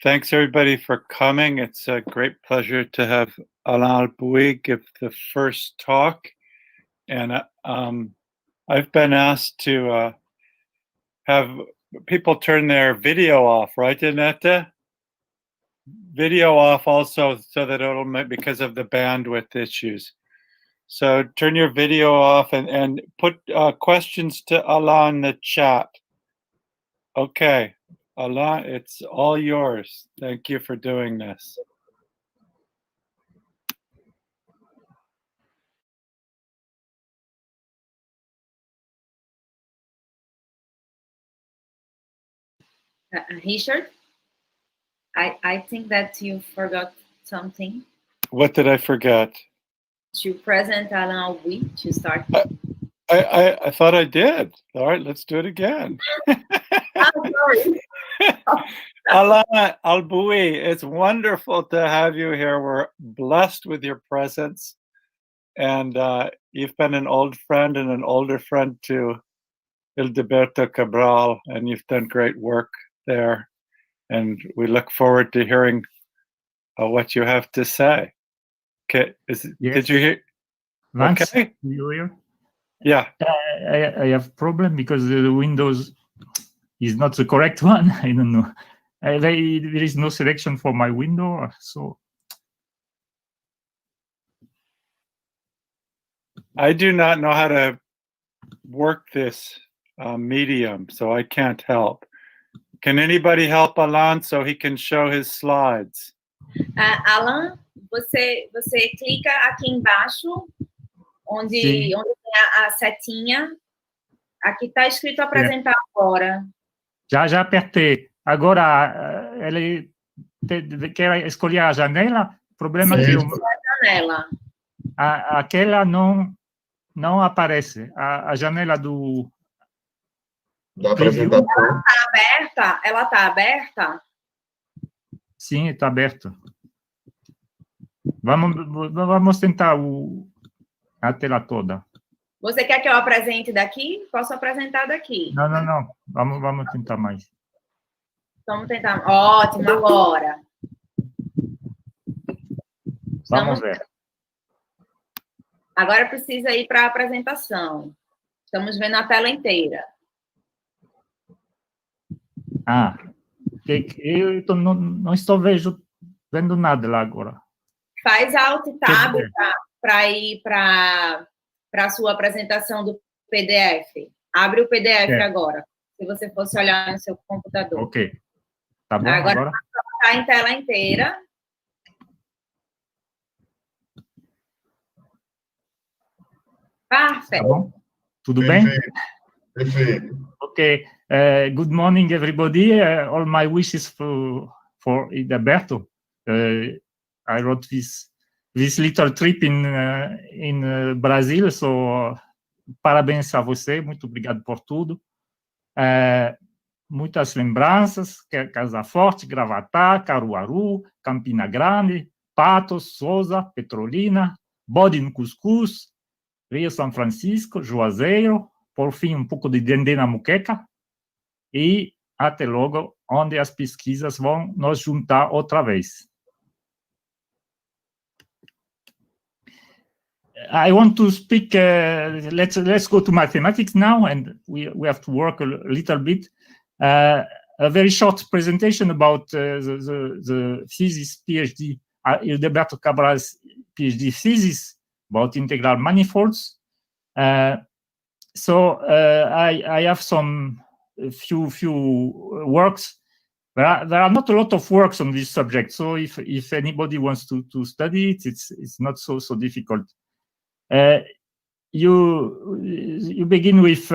Thanks everybody for coming. It's a great pleasure to have Alain Albouy give the first talk. And I've been asked to have people turn their video off, right, Annette? Video off also so that it'll make, because of the bandwidth issues. So turn your video off and put questions to Alain in the chat. Okay, Alain, it's all yours. Thank you for doing this. Richard, I think that you forgot something. What did I forget? To present Alain Albouy to start. I thought I did. All right, let's do it again. I'm sorry. Alain Albouy, it's wonderful to have you here. We're blessed with your presence. And you've been an old friend and an older friend to Hildeberto Cabral, and you've done great work there. And we look forward to hearing what you have to say. Okay, Yes. Did you hear? Vance, Okay. you hear? Yeah. I have problem because the Windows is not the correct one. I don't know. There is no selection for my window, so. I do not know how to work this medium, so I can't help. Can anybody help Alain so he can show his slides? Alain, você clica aqui embaixo, onde tem a setinha. Aqui está escrito apresentar agora. Já apertei. Agora, ele quer escolher a janela. O problema é que a janela. Aquela não aparece. A janela do... Da apresentação. Ela está aberta? Sim, está aberto. Vamos tentar a tela toda. Você quer que eu apresente daqui? Posso apresentar daqui. Não. Vamos tentar mais. Vamos tentar. Ótimo, agora. Vamos ver. Agora precisa ir para a apresentação. Estamos vendo a tela inteira. Eu não estou vendo nada lá agora. Faz Alt Tab para ir para a sua apresentação do PDF. Abre o PDF agora, se você fosse olhar no seu computador. Ok. Tá bom, agora está em tela inteira. Perfeito. Tá bom? Tudo bem? Perfeito. Okay. Good morning, everybody. All my wishes for Hildeberto. I wrote this little trip in Brasília, so parabéns a você, muito obrigado por tudo. Muitas lembranças, Casa Forte, Gravatá, Caruaru, Campina Grande, Patos, Souza, Petrolina, Bode no Cuscuz, Rio São Francisco, Juazeiro, por fim um pouco de Dendê na Muqueca, e até logo, onde as pesquisas vão nos juntar outra vez. I want to speak, let's go to mathematics now, and we have to work a little bit. A very short presentation about the thesis PhD, Hildeberto Cabral's PhD thesis about integral manifolds. So I have few works. There are not a lot of works on this subject, so if anybody wants to study it, it's not so difficult. You begin with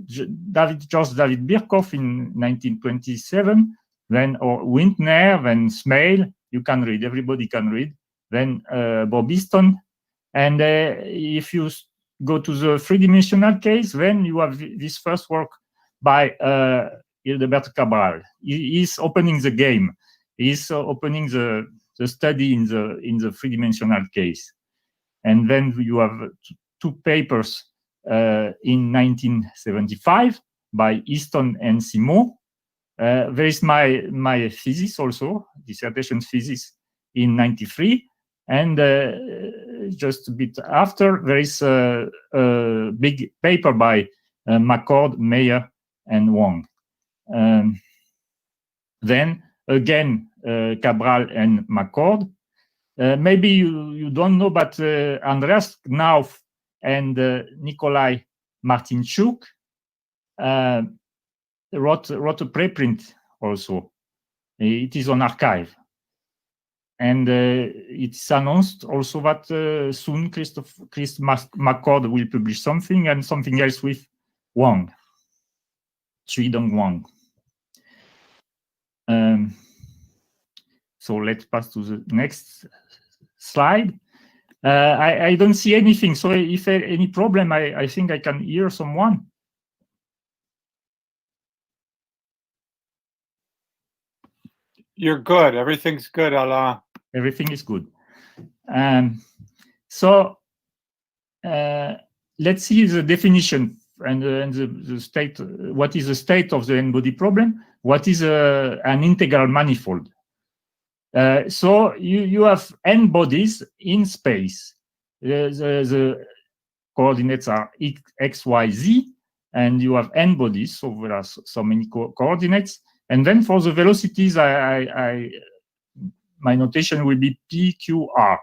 George David Birkhoff in 1927, then Wintner, then Smale. You can read, everybody can read. Then Bob Easton, and if you go to the three-dimensional case, then you have this first work by Hildeberto Cabral. He's opening the game. He's opening the study in the three-dimensional case. And then you have two papers in 1975 by Easton and Simon, There is my thesis also, dissertation thesis in 93. And just a bit after, there is a big paper by McCord, Meyer, and Wang. Then again, Cabral and McCord. Maybe you don't know, but Andreas Knauf and Nikolai Martinchuk wrote a preprint also. It is on archive. And it's announced also that soon Chris McCord will publish something, and something else with Wang, Chui-Dong Wang. So let's pass to the next slide. I don't see anything, so if any problem, I think I can hear someone. You're good. Everything's good, Alain. Everything is good. So let's see the definition and the state. What is the state of the n-body problem? What is an integral manifold? So you have n bodies in space. The coordinates are x, y, z, and you have n bodies, so there are so many coordinates. And then for the velocities, my notation will be p, q, r.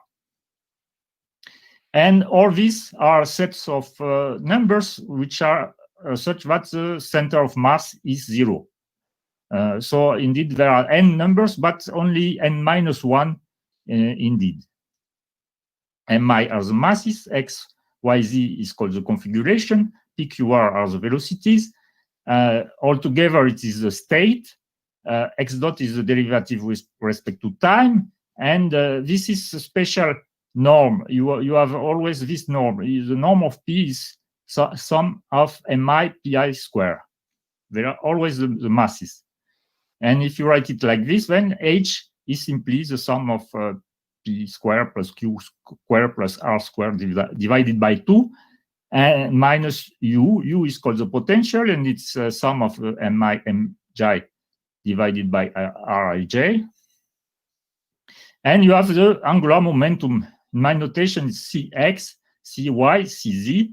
And all these are sets of numbers which are such that the center of mass is 0. So indeed, there are n numbers, but only n minus 1 indeed. Mi are the masses, x, y, z is called the configuration, p, q, r are the velocities. Altogether, it is the state. X dot is the derivative with respect to time. And this is a special norm. You have always this norm. The norm of p is sum of mi pi square. There are always the masses. And if you write it like this, then h is simply the sum of p square plus q square plus r square divided by 2, and minus u. U is called the potential, and it's a sum of mi mj divided by rij. And you have the angular momentum. In my notation, it's cx, cy, cz.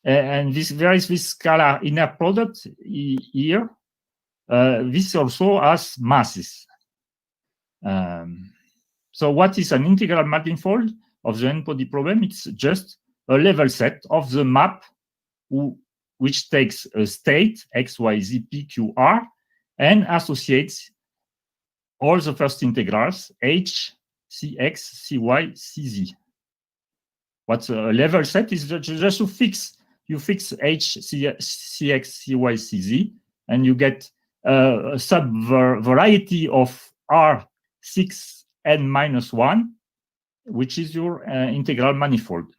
And there is this scalar inner product here. This also has masses. So what is an integral manifold of the n-body problem? It's just a level set of the map which takes a state, x, y, z, p, q, r, and associates all the first integrals, h, cx, cy, cz. What's a level set is just to fix. You fix h, cx, cy, cz, and you get a sub-variety of R6n-1, which is your integral manifold.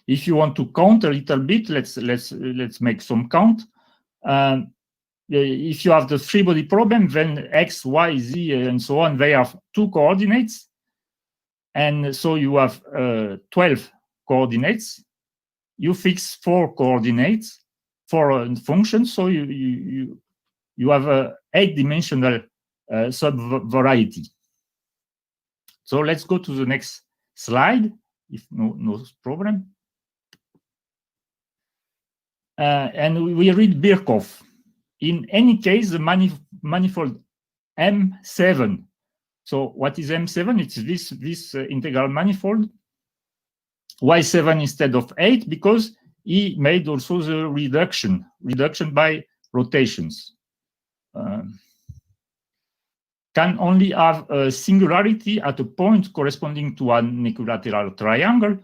If you want to count a little bit, let's make some count. If you have the three-body problem, then x, y, z, and so on, they have 2 coordinates, and so you have 12 coordinates. You fix 4 coordinates for a function, so you have a 8-dimensional sub-variety. So let's go to the next slide, if no problem. And we read Birkhoff. In any case, the manifold M7. So what is M7? It's this integral manifold. Y7 instead of 8, because he made also the reduction by rotations. Can only have a singularity at a point corresponding to an equilateral triangle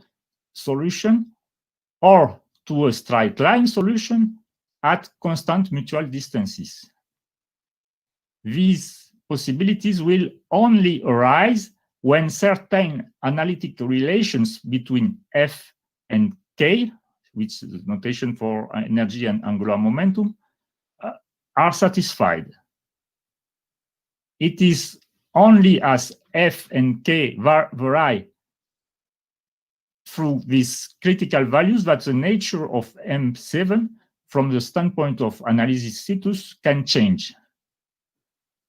solution or to a straight line solution at constant mutual distances. These possibilities will only arise when certain analytic relations between F and K, which is notation for energy and angular momentum, are satisfied. It is only as F and K vary through these critical values that the nature of M7 from the standpoint of analysis status, can change.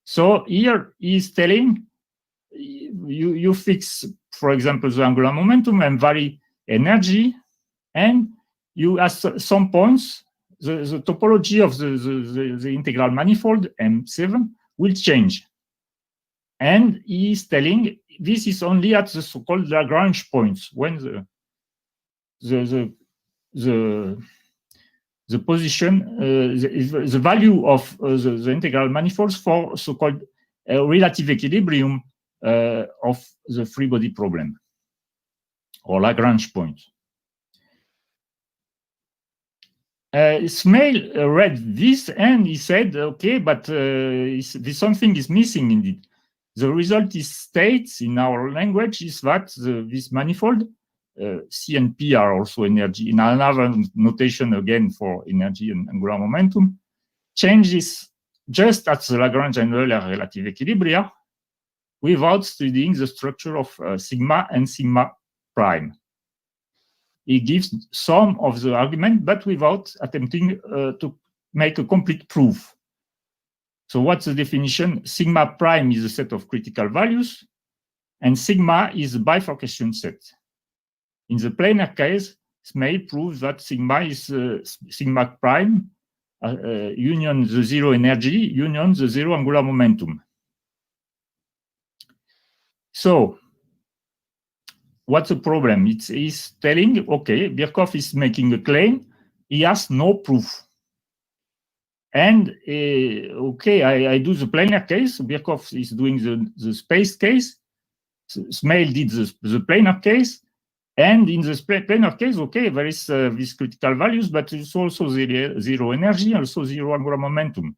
So here he is telling you fix, for example, the angular momentum and vary energy, and you at some points the topology of the integral manifold M7 will change. And he is telling this is only at the so-called Lagrange points, when the position, the value of the integral manifolds for so-called relative equilibrium of the free body problem, or Lagrange point. Smale read this and he said, okay, but something is missing indeed. The result is states in our language is that this manifold, C and P are also energy, in another notation again for energy and angular momentum, changes just at the Lagrange and Euler relative equilibria without studying the structure of sigma and sigma prime. He gives some of the argument, but without attempting to make a complete proof. So what's the definition? Sigma prime is a set of critical values, and sigma is a bifurcation set. In the planar case, Smale proves that sigma is sigma prime, union the zero energy, union the zero angular momentum. So what's the problem? It's telling, okay, Birkhoff is making a claim, he has no proof. And okay, I do the planar case, Birkhoff is doing the space case, Smale did the planar case, and in the planar case, okay, there is these critical values, but it's also zero energy, also zero angular momentum.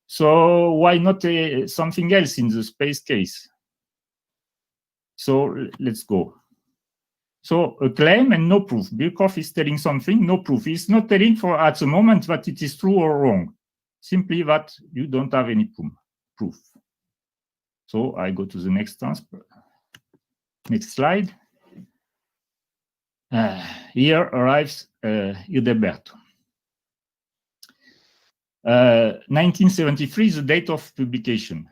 So why not something else in the space case? So let's go. So a claim and no proof. Birkhoff is telling something, no proof. He's not telling for at the moment that it is true or wrong. Simply that you don't have any proof. So I go to the next slide. Here arrives Hildeberto. 1973 is the date of publication.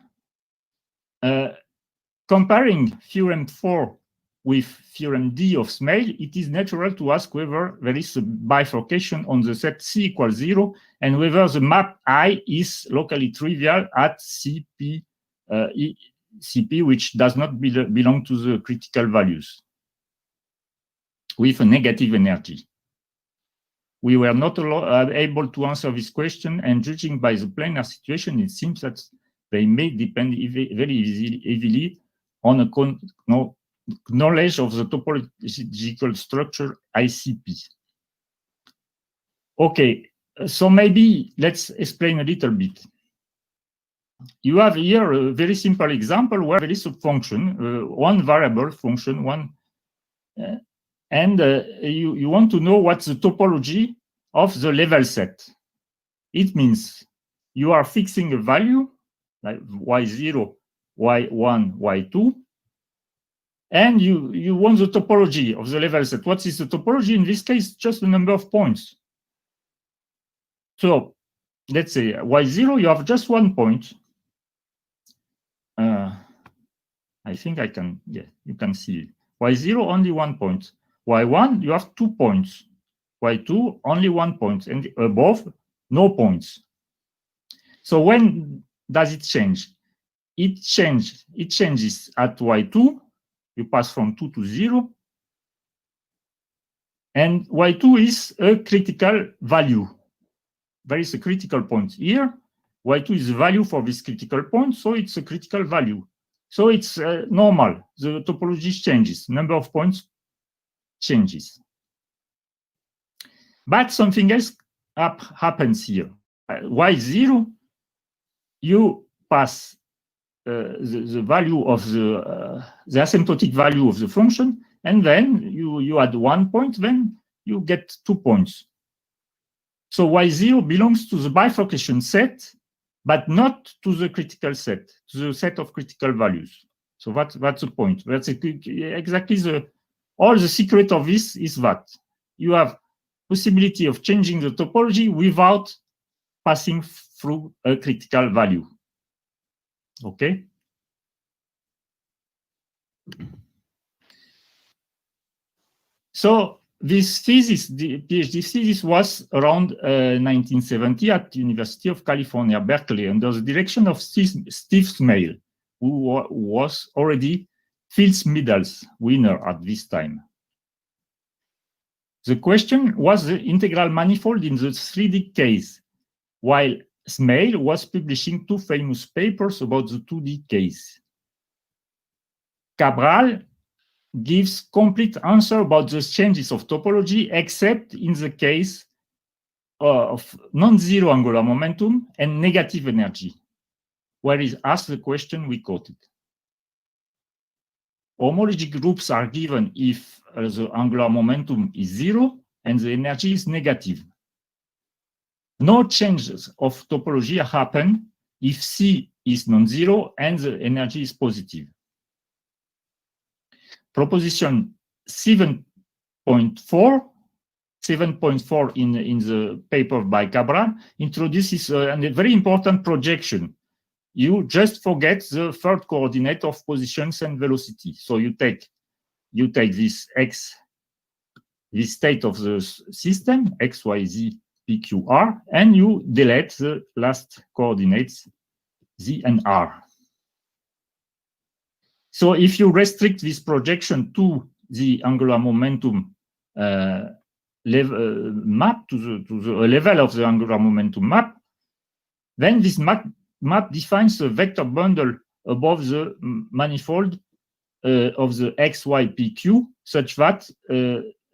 Comparing theorem 4 with theorem D of Smale, it is natural to ask whether there is a bifurcation on the set C equals 0 and whether the map I is locally trivial at CP, which does not belong to the critical values, with a negative energy. We were not able to answer this question, and judging by the planar situation, it seems that they may depend very heavily on a knowledge of the topological structure ICP. Okay, so maybe let's explain a little bit. You have here a very simple example where there is a function, one variable function, and you want to know what's the topology of the level set. It means you are fixing a value, like y0, y1, y2, and you want the topology of the level set. What is the topology? In this case, just the number of points. So let's say y0, you have just 1 point. I think I can, yeah, you can see it. Y0, only 1 point. Y1, you have 2 points. Y2, only 1 point. And above, no points. So when does it change? It changes at y2. You pass from 2 to 0. And y2 is a critical value. There is a critical point here. Y2 is the value for this critical point, so it's a critical value. So it's normal. The topology changes. Number of points changes. But something else happens here. Y0, you pass the value of the asymptotic value of the function, and then you add 1 point, then you get 2 points. So Y0 belongs to the bifurcation set, but not to the critical set, to the set of critical values. So that's the point. That's exactly all the secret of this is that you have possibility of changing the topology without passing through a critical value. Okay. So this thesis, the PhD thesis, was around 1970 at the University of California, Berkeley, under the direction of Steve Smale, who was already Fields Medals winner at this time. The question was the integral manifold in the 3D case, while Smale was publishing two famous papers about the 2D case. Cabral gives complete answer about the changes of topology, except in the case of non-zero angular momentum and negative energy, where is asked the question we quoted. Homology groups are given if the angular momentum is zero and the energy is negative. No changes of topology happen if C is non-zero and the energy is positive. Proposition 7.4 in the paper by Cabral introduces a very important projection. You just forget the third coordinate of positions and velocity. So you take this x, this state of the system, x, y, z, p, q, r, and you delete the last coordinates, z and r. So if you restrict this projection to the angular momentum map, to the level of the angular momentum map, then this map defines a vector bundle above the manifold of the x, y, p, q, such that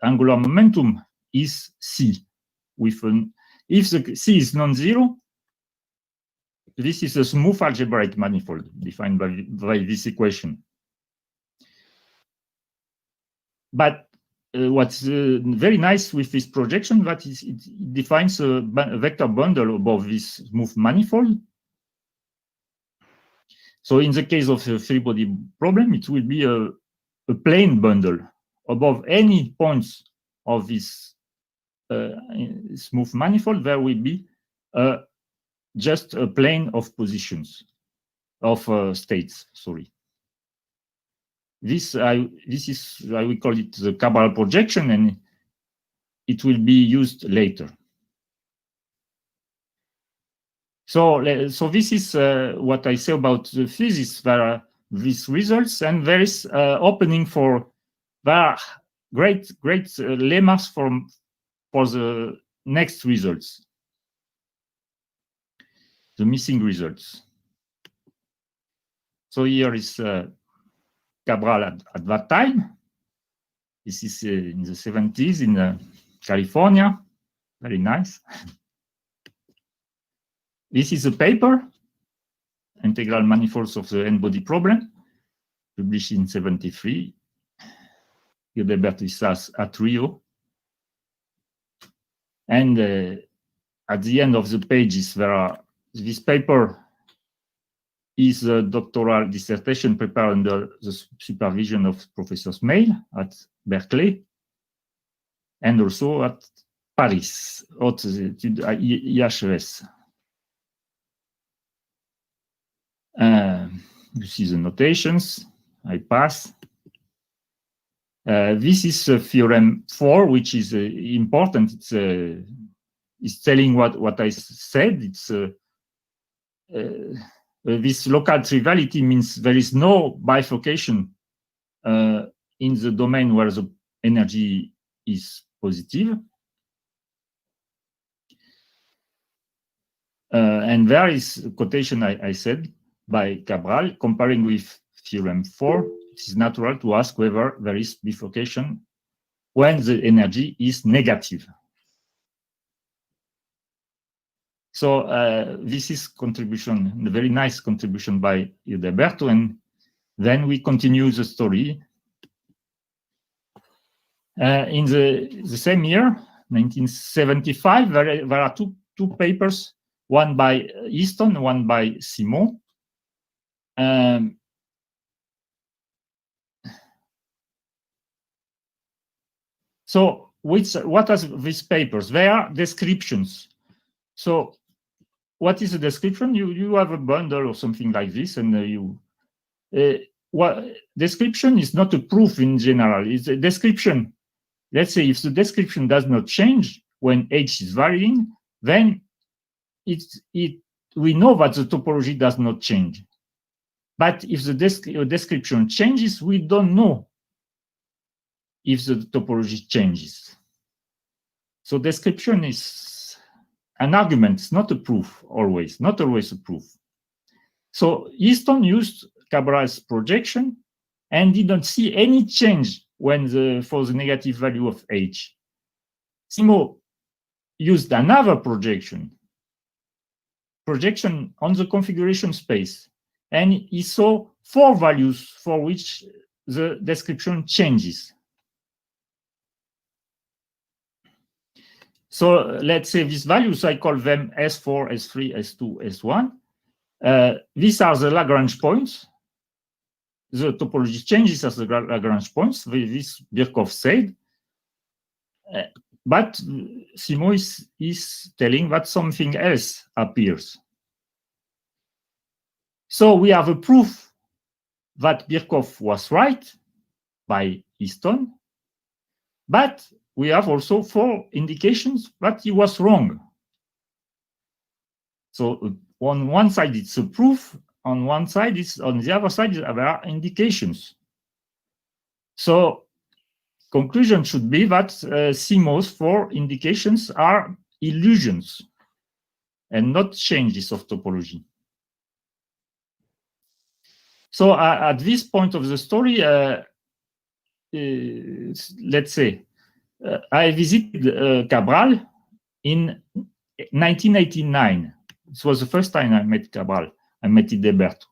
angular momentum is c. If the c is non-zero, this is a smooth algebraic manifold defined by this equation. But what's very nice with this projection that is it defines a vector bundle above this smooth manifold. So in the case of the three-body problem, it will be a plane bundle above any points of this smooth manifold. There will be just a plane of positions, of states, sorry. This is, I will call it the Cabral projection, and it will be used later. So this is what I say about the thesis. There are these results, and there is opening for great lemmas for the next results, the missing results. So here is Cabral at that time. This is in the 70s in California. Very nice. This is a paper, Integral Manifolds of the N-body Problem, published in 73. Hildeberto Eulálio at Rio. And at the end of the pages, there are this paper is a doctoral dissertation prepared under the supervision of Professor Smale at Berkeley, and also at Paris, at the IHES. You see the notations. I pass. This is theorem 4, which is important. It's telling what I said. It's this local triviality means there is no bifurcation in the domain where the energy is positive. And there is a quotation I said by Cabral, comparing with theorem 4. It is natural to ask whether there is bifurcation when the energy is negative. So this is contribution, a very nice contribution by Hildeberto, and then we continue the story. In the same year, 1975, there are two papers, one by Easton, one by Simon. So what are these papers? They are descriptions. So what is a description? You have a bundle or something like this, and description is not a proof in general. It's a description. Let's say if the description does not change when h is varying, then we know that the topology does not change. But if the description changes, we don't know if the topology changes. So description is an argument, it's not a proof always, not always a proof. So Easton used Cabral's projection and didn't see any change when for the negative value of h. Simo used another projection on the configuration space, and he saw 4 values for which the description changes. So let's say these values, I call them S4, S3, S2, S1. These are the Lagrange points. The topology changes as the Lagrange points, this Birkhoff said. But Simo is telling that something else appears. So we have a proof that Birkhoff was right by Easton, but we have also 4 indications that he was wrong. So on one side it's a proof, on one side on the other side there are indications. So conclusion should be that Simo's 4 indications are illusions and not changes of topology. So at this point of the story, let's say, I visited Cabral in 1989. This was the first time I met Cabral. I met Hildeberto.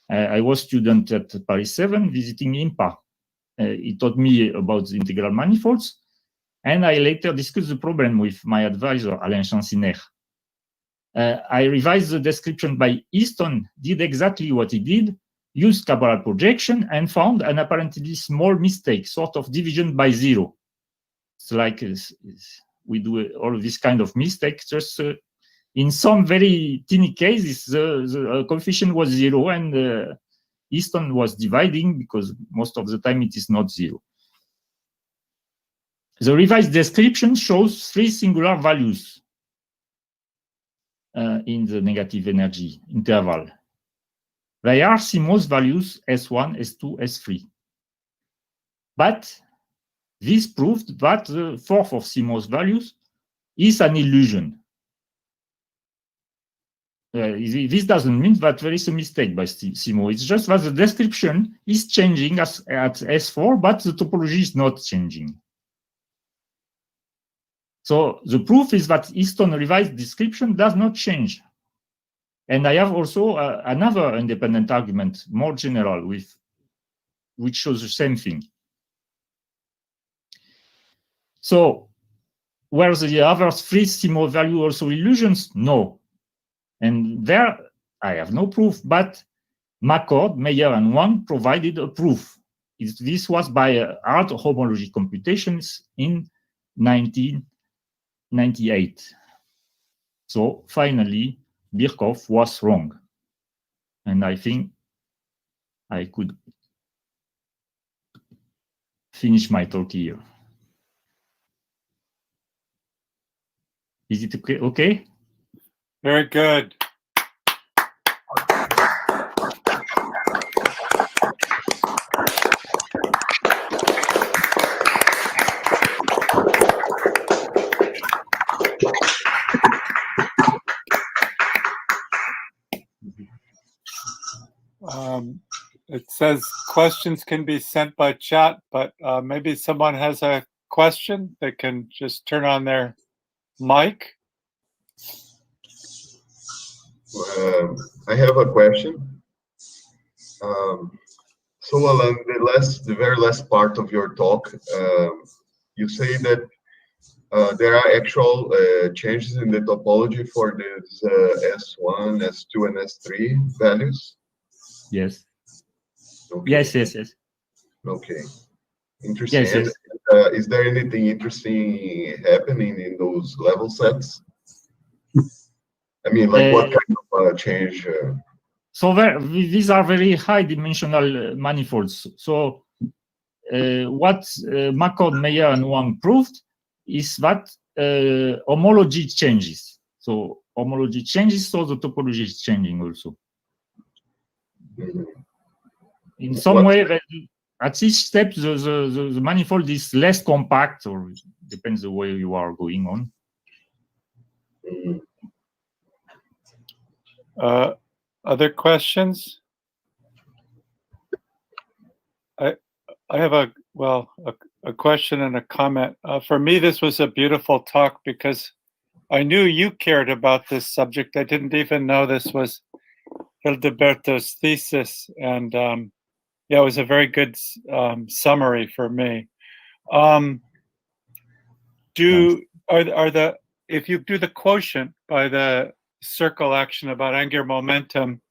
I was student at Paris 7 visiting IMPA. He taught me about the integral manifolds, and I later discussed the problem with my advisor, Alain. I revised the description by Easton, did exactly what he did, used Cabral projection, and found an apparently small mistake, sort of division by 0. It's like we do all this kind of mistake, just in some very teeny cases, the coefficient was 0, and Easton was dividing because most of the time it is not 0. The revised description shows 3 singular values in the negative energy interval. They are Simo's values S1, S2, S3. But this proved that the 4th of Simo's values is an illusion. This doesn't mean that there is a mistake by Simo. It's just that the description is changing at S4, but the topology is not changing. So the proof is that Easton revised description does not change. And I have also another independent argument, more general, which shows the same thing. So, were the other 3 Simo value also illusions? No. And there, I have no proof, but McCord, Meyer, and Wang provided a proof. This was by hard homology computations in 1998. So, finally, Birkhoff was wrong. And I think I could finish my talk here. Is it okay? Okay? Very good. It says questions can be sent by chat, but maybe someone has a question. They can just turn on their mic. I have a question. So Alain, the very last part of your talk, you say that there are actual changes in the topology for these S1, S2, and S3 values? Yes. Okay. Yes. Okay. Interesting. Yes, yes. Is there anything interesting happening in those level sets? I mean, like what kind of change? So these are very high-dimensional manifolds. So what Macon, Meyer, and Wang proved is that homology changes. So homology changes, so the topology is changing also. In some way, at each step, the manifold is less compact, or depends the way you are going on. Other questions? I have a question and a comment. For me, this was a beautiful talk because I knew you cared about this subject. I didn't even know this was Hildeberto's thesis, and yeah, it was a very good summary for me. If you do the quotient by the circle action about angular momentum,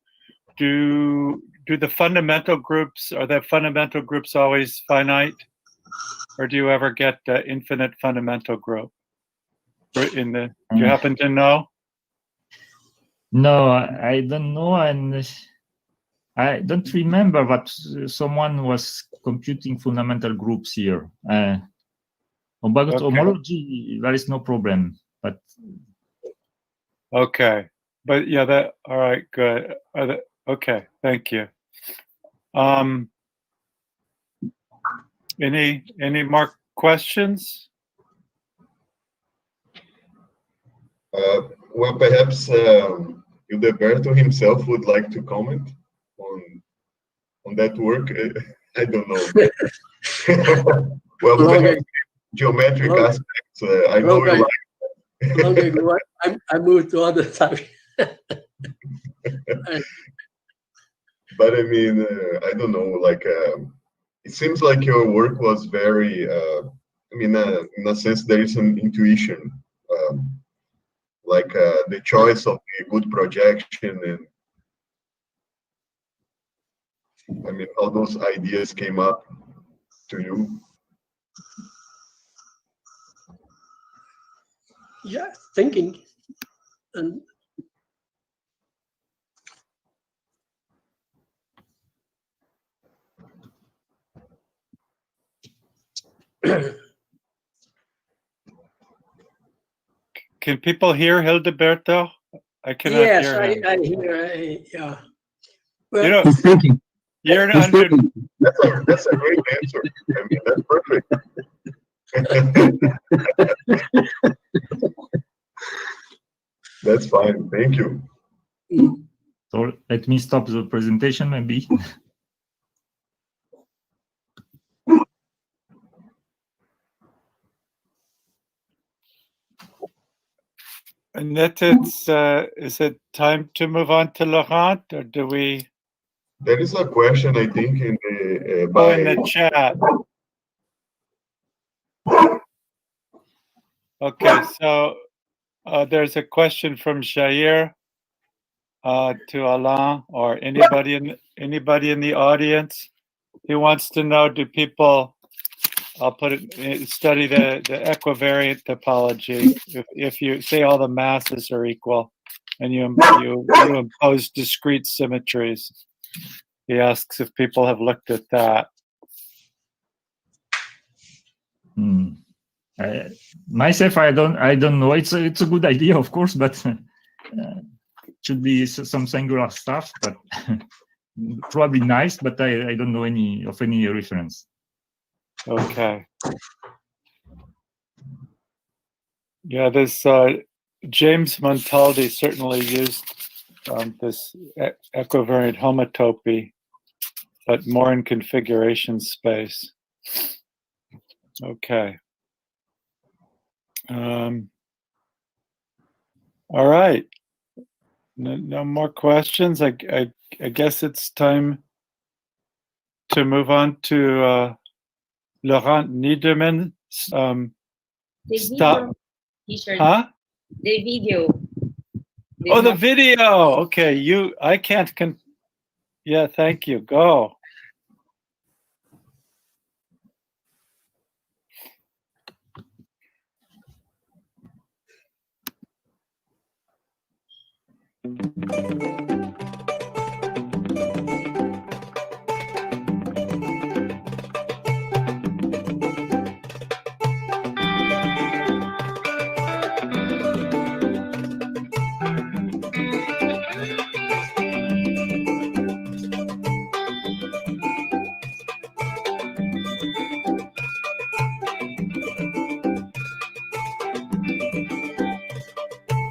do the fundamental groups, are the fundamental groups always finite, or do you ever get the infinite fundamental group? Do you happen to know? No, I don't know, and I don't remember that someone was computing fundamental groups here. About homology, there is no problem. But okay, but yeah, all right, good. Okay, thank you. Any more questions? Well, perhaps Hildeberto himself would like to comment on that work. I don't know. Well, geometric aspects. I know you like. Long ago, I moved to other side. But I mean, I don't know. Like, it seems like your work was very. I mean, in a sense, there is an intuition. Like the choice of a good projection, and I mean, how those ideas came up to you. Yeah, thinking, and Can people hear Hildeberto? I cannot yes, hear him. I hear. Yeah. Well, you know, thinking. You're under. That's a great answer. I mean, that's perfect. That's fine. Thank you. so let me stop the presentation, maybe. And that is it time to move on to Laurent, or do we? There is a question, I think, in the in the chat. Okay, so there's a question from Jair to Alain or anybody in the audience who wants to know: do people? I'll put it. Study the equivariant topology. If you say all the masses are equal, and you impose discrete symmetries. He asks if people have looked at that. Myself, I don't know. It's a good idea, of course, but it should be some singular stuff. But probably nice. But I don't know any reference. Okay. Yeah, this James Montaldi certainly used this equivariant homotopy, but more in configuration space. Okay. All right. No more questions. I guess it's time to move on to Laurent Niederman. Stop. Huh? The video. Oh, the video. Okay, I can't. Yeah, thank you. Go.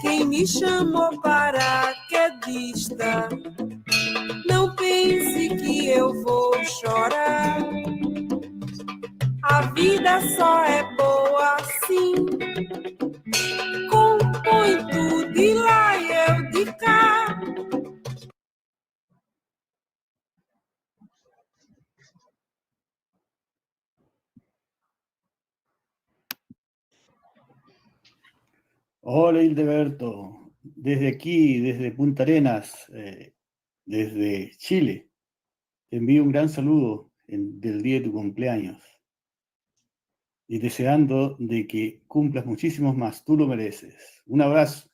Quem me chamou paraquedista, não pense que eu vou chorar. A vida só é boa assim, compõe tudo e lá e eu de cá. Hola Hildeberto, desde aquí, desde Punta Arenas, desde Chile, te envío un gran saludo del día de tu cumpleaños y deseando de que cumplas muchísimos más, tú lo mereces. Un abrazo.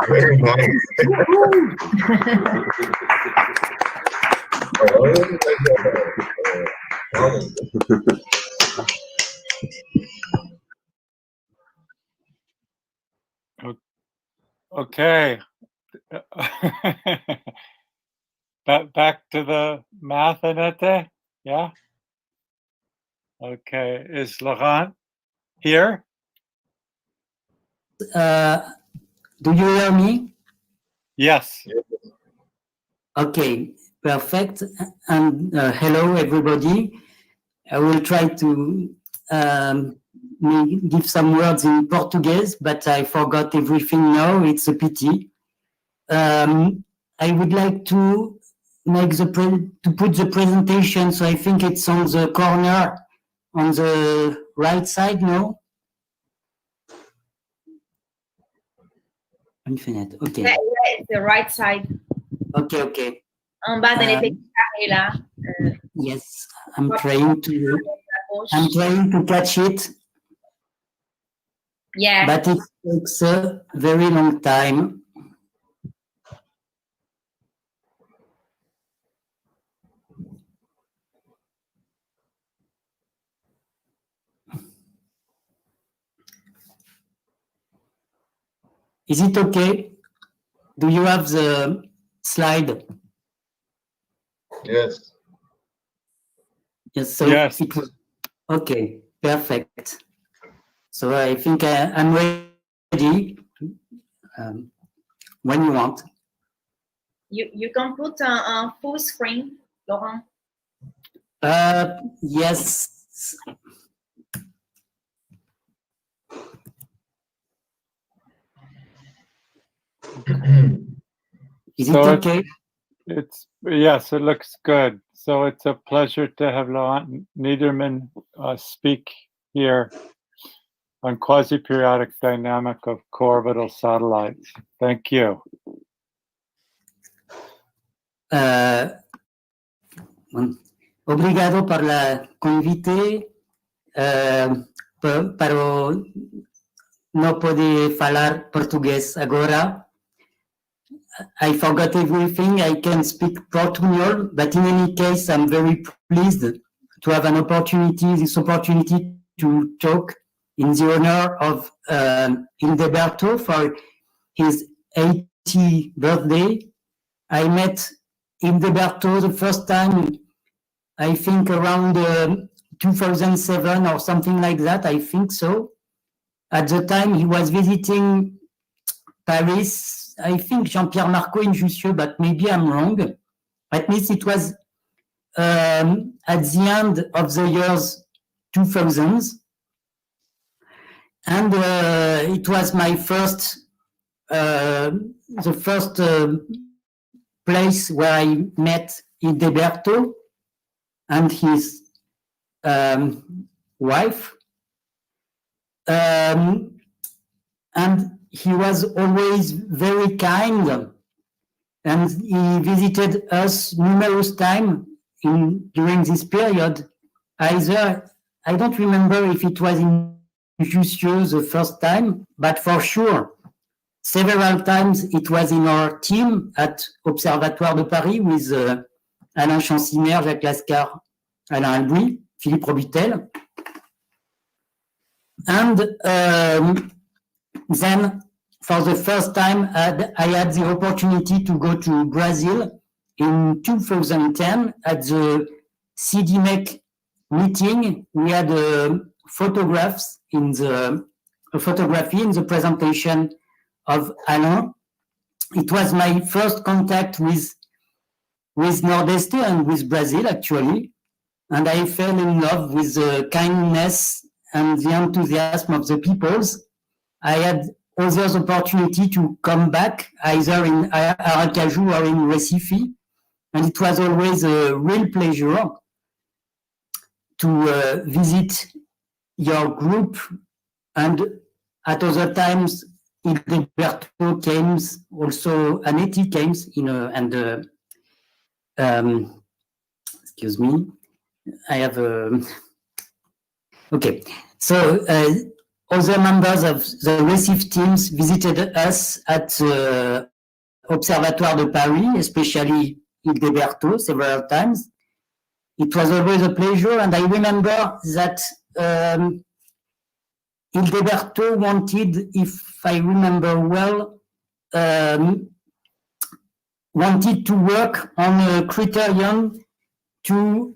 Very nice. Okay. Back to the math, Annette? Yeah? Okay. Is Laurent here? Do you hear me? Yes. Okay, perfect. And hello, everybody. I will try to give some words in Portuguese, but I forgot everything now. It's a pity. I would like to make to put the presentation, so I think it's on the corner on the right side, no? Une fenêtre, ok. Yeah, it's the right side. Okay, okay. En bas de l'effet carré là. Yes, I'm trying to catch it. Yeah. But it takes a very long time. Is it okay? Do you have the slide? Yes. Yes, so Yes. it was, okay, perfect. So I think I'm ready when you want. You can put a full screen, Laurent. Yes. Is So it okay? Yes, it looks good. So it's a pleasure to have Laurent Niederman speak here on quasi-periodic dynamic of co-orbital satellites. Thank you. Obrigado por la convite, pero no puedo falar português agora. I forgot everything. I can speak Portuguese, but in any case, I'm very pleased to have this opportunity to talk in the honor of Hildeberto for his 80th birthday. I met Hildeberto the first time, I think around 2007 or something like that, I think so. At the time, he was visiting Paris. I think Jean-Pierre Marco in Jussieu, but maybe I'm wrong. At least it was at the end of the years 2000s. And it was my first, the first place where I met Hildeberto and his wife. And he was always very kind, and he visited us numerous times during this period. Either, I don't remember if it was in Jussieu the first time, but for sure, several times it was in our team at Observatoire de Paris with Alain Chanciner, Jacques Lascar, Alain Albouy, Philippe Robutel. And then, for the first time, I had the opportunity to go to Brazil in 2010 at the CDMEC meeting. We had photography in the presentation of Alain. It was my first contact with Nordeste and with Brazil, actually, and I fell in love with the kindness and the enthusiasm of the peoples. I had other opportunity to come back either in Aracaju or in Recife, and it was always a real pleasure to visit your group. And at other times, Hildeberto came, also Annette came, excuse me, I have okay. So other members of the Recife teams visited us at the Observatoire de Paris, especially Hildeberto, several times. It was always a pleasure, and I remember that Hildeberto wanted, if I remember well, wanted to work on a criterion to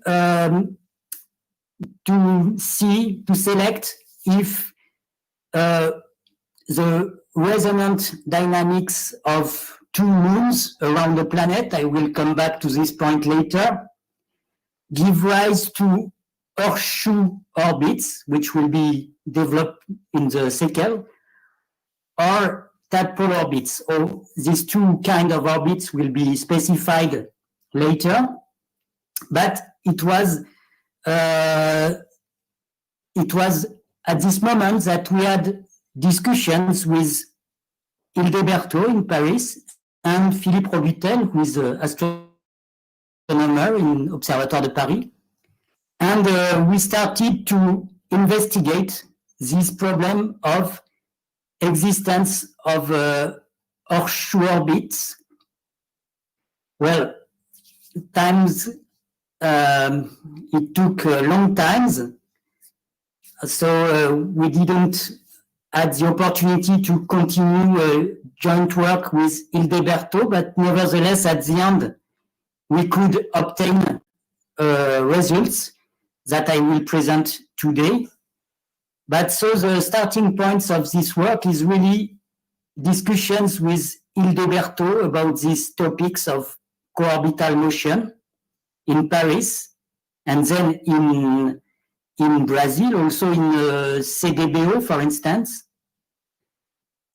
select if the resonant dynamics of two moons around the planet, I will come back to this point later, give rise to horseshoe orbits, which will be developed in the sequel, or tadpole orbits. Or these two kind of orbits will be specified later. But it was at this moment that we had discussions with Hildeberto in Paris and Philippe Robutel, who is an astronomer in Observatoire de Paris. And we started to investigate this problem of existence of horseshoe orbits. Well, it took long times, so we didn't have the opportunity to continue joint work with Hildeberto, but nevertheless, at the end, we could obtain results that I will present today. But so the starting points of this work is really discussions with Hildeberto about these topics of co-orbital motion in Paris, and then in Brazil, also in CDBO, for instance.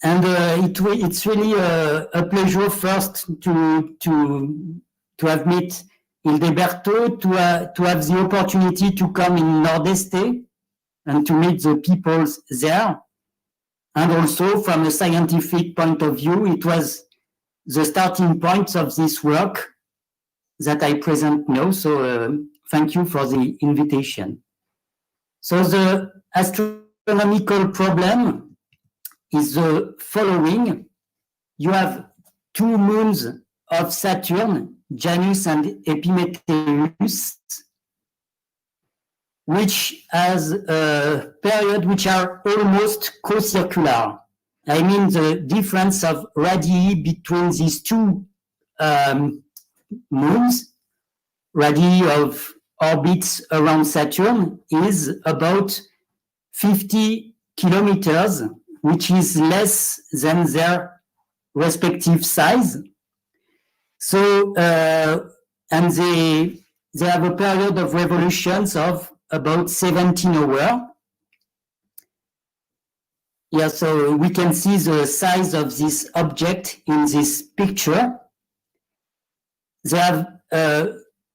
And it's really a pleasure first to have met Hildeberto, to have the opportunity to come in Nordeste and to meet the people there. And also from a scientific point of view, it was the starting point of this work that I present now. So thank you for the invitation. So the astronomical problem is the following. You have two moons of Saturn, Janus and Epimetheus, which has a period which are almost co-circular. I mean, the difference of radii between these two moons, radii of orbits around Saturn, is about 50 kilometers, which is less than their respective size. So, and they have a period of revolutions of about 17 hours. Yeah, so we can see the size of this object in this picture. They have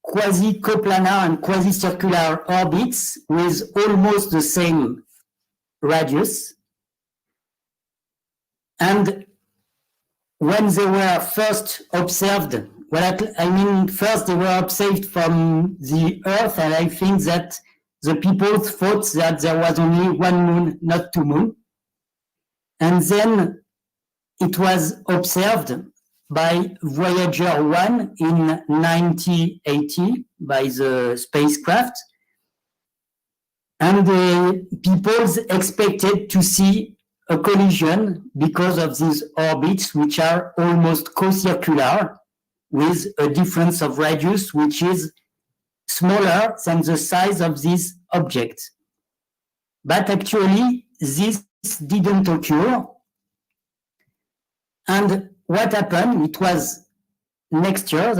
quasi-coplanar and quasi-circular orbits with almost the same radius. And when they were first observed, well, I mean, first they were observed from the Earth, and I think that the people thought that there was only one moon, not two moons. And then it was observed by Voyager 1 in 1980 by the spacecraft. And the people expected to see a collision because of these orbits, which are almost co-circular, with a difference of radius which is smaller than the size of this object. But actually, this didn't occur. And what happened, it was next year,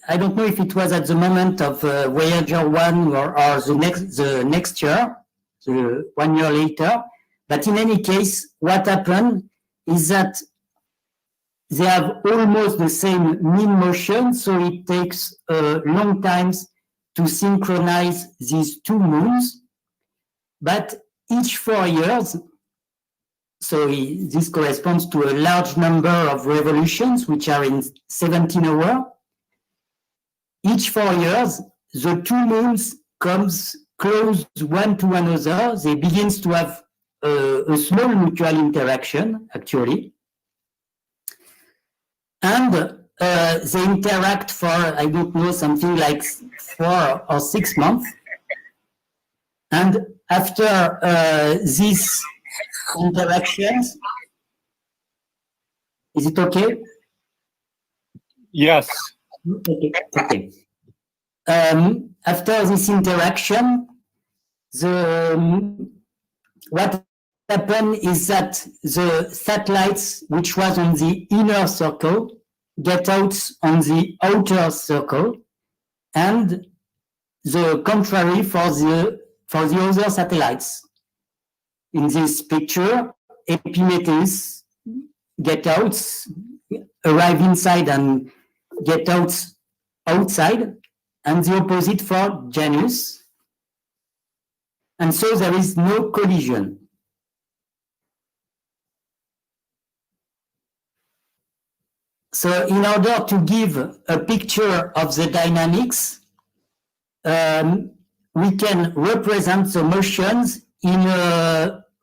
I don't know if it was at the moment of Voyager 1 or the next year, so 1 year later. But in any case, what happened is that they have almost the same mean motion, so it takes a long time to synchronize these two moons. But each 4 years, so this corresponds to a large number of revolutions, which are in 17 hours. Each 4 years, the two moons comes close one to another. They begin to have a small mutual interaction, actually. And they interact for, I don't know, something like 4 or 6 months. And after these interactions, is it okay? Yes. Okay. After this interaction, what happened is that the satellites, which was on the inner circle, get out on the outer circle, and the contrary for the other satellites. In this picture, Epimetheus get out, arrive inside and get out outside, and the opposite for Janus. And so there is no collision. So in order to give a picture of the dynamics, we can represent the motions in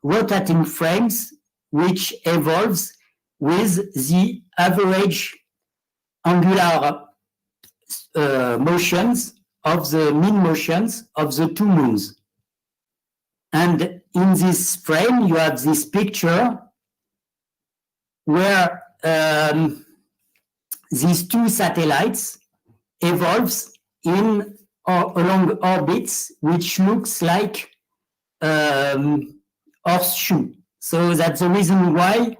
rotating frames, which evolves with the average angular motions of the mean motions of the two moons. And in this frame, you have this picture where these two satellites, evolves in or along orbits which looks like horseshoe. So that's the reason why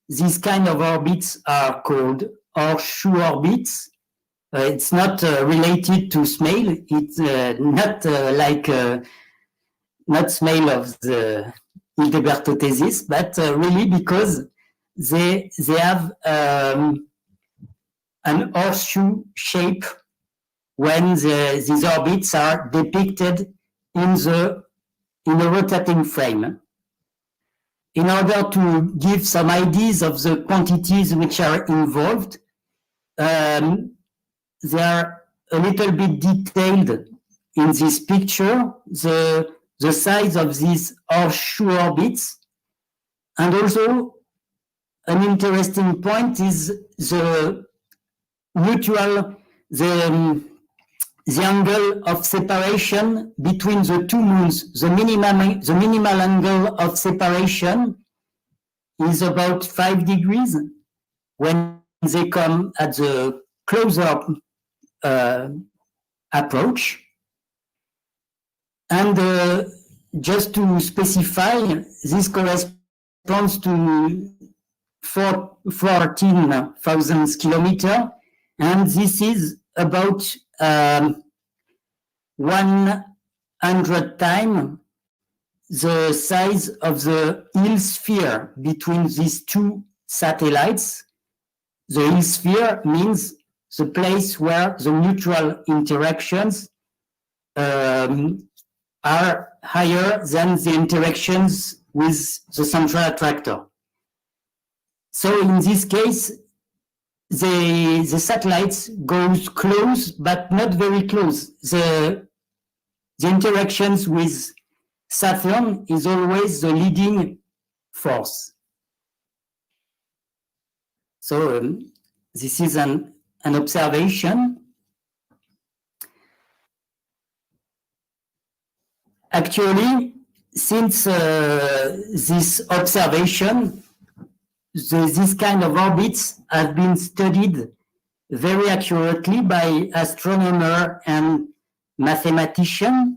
these kind of orbits are called horseshoe orbits. It's not related to SMAIL. It's not not SMAIL of the Hildeberto thesis, but really because they have an horseshoe shape when these orbits are depicted in a rotating frame. In order to give some ideas of the quantities which are involved, they are a little bit detailed in this picture, the size of these horseshoe orbits. And also, an interesting point is the mutual, the angle of separation between the two moons. The minimal angle of separation is about 5 degrees when they come at the closer approach. And just to specify, this corresponds to 14,000 kilometers, and this is about 100 times the size of the Hill sphere between these two satellites. The Hill sphere means the place where the mutual interactions are higher than the interactions with the central attractor. So in this case, the satellites goes close, but not very close. The interactions with Saturn is always the leading force. So this is an observation. Actually, since this observation, this kind of orbits have been studied very accurately by astronomers and mathematicians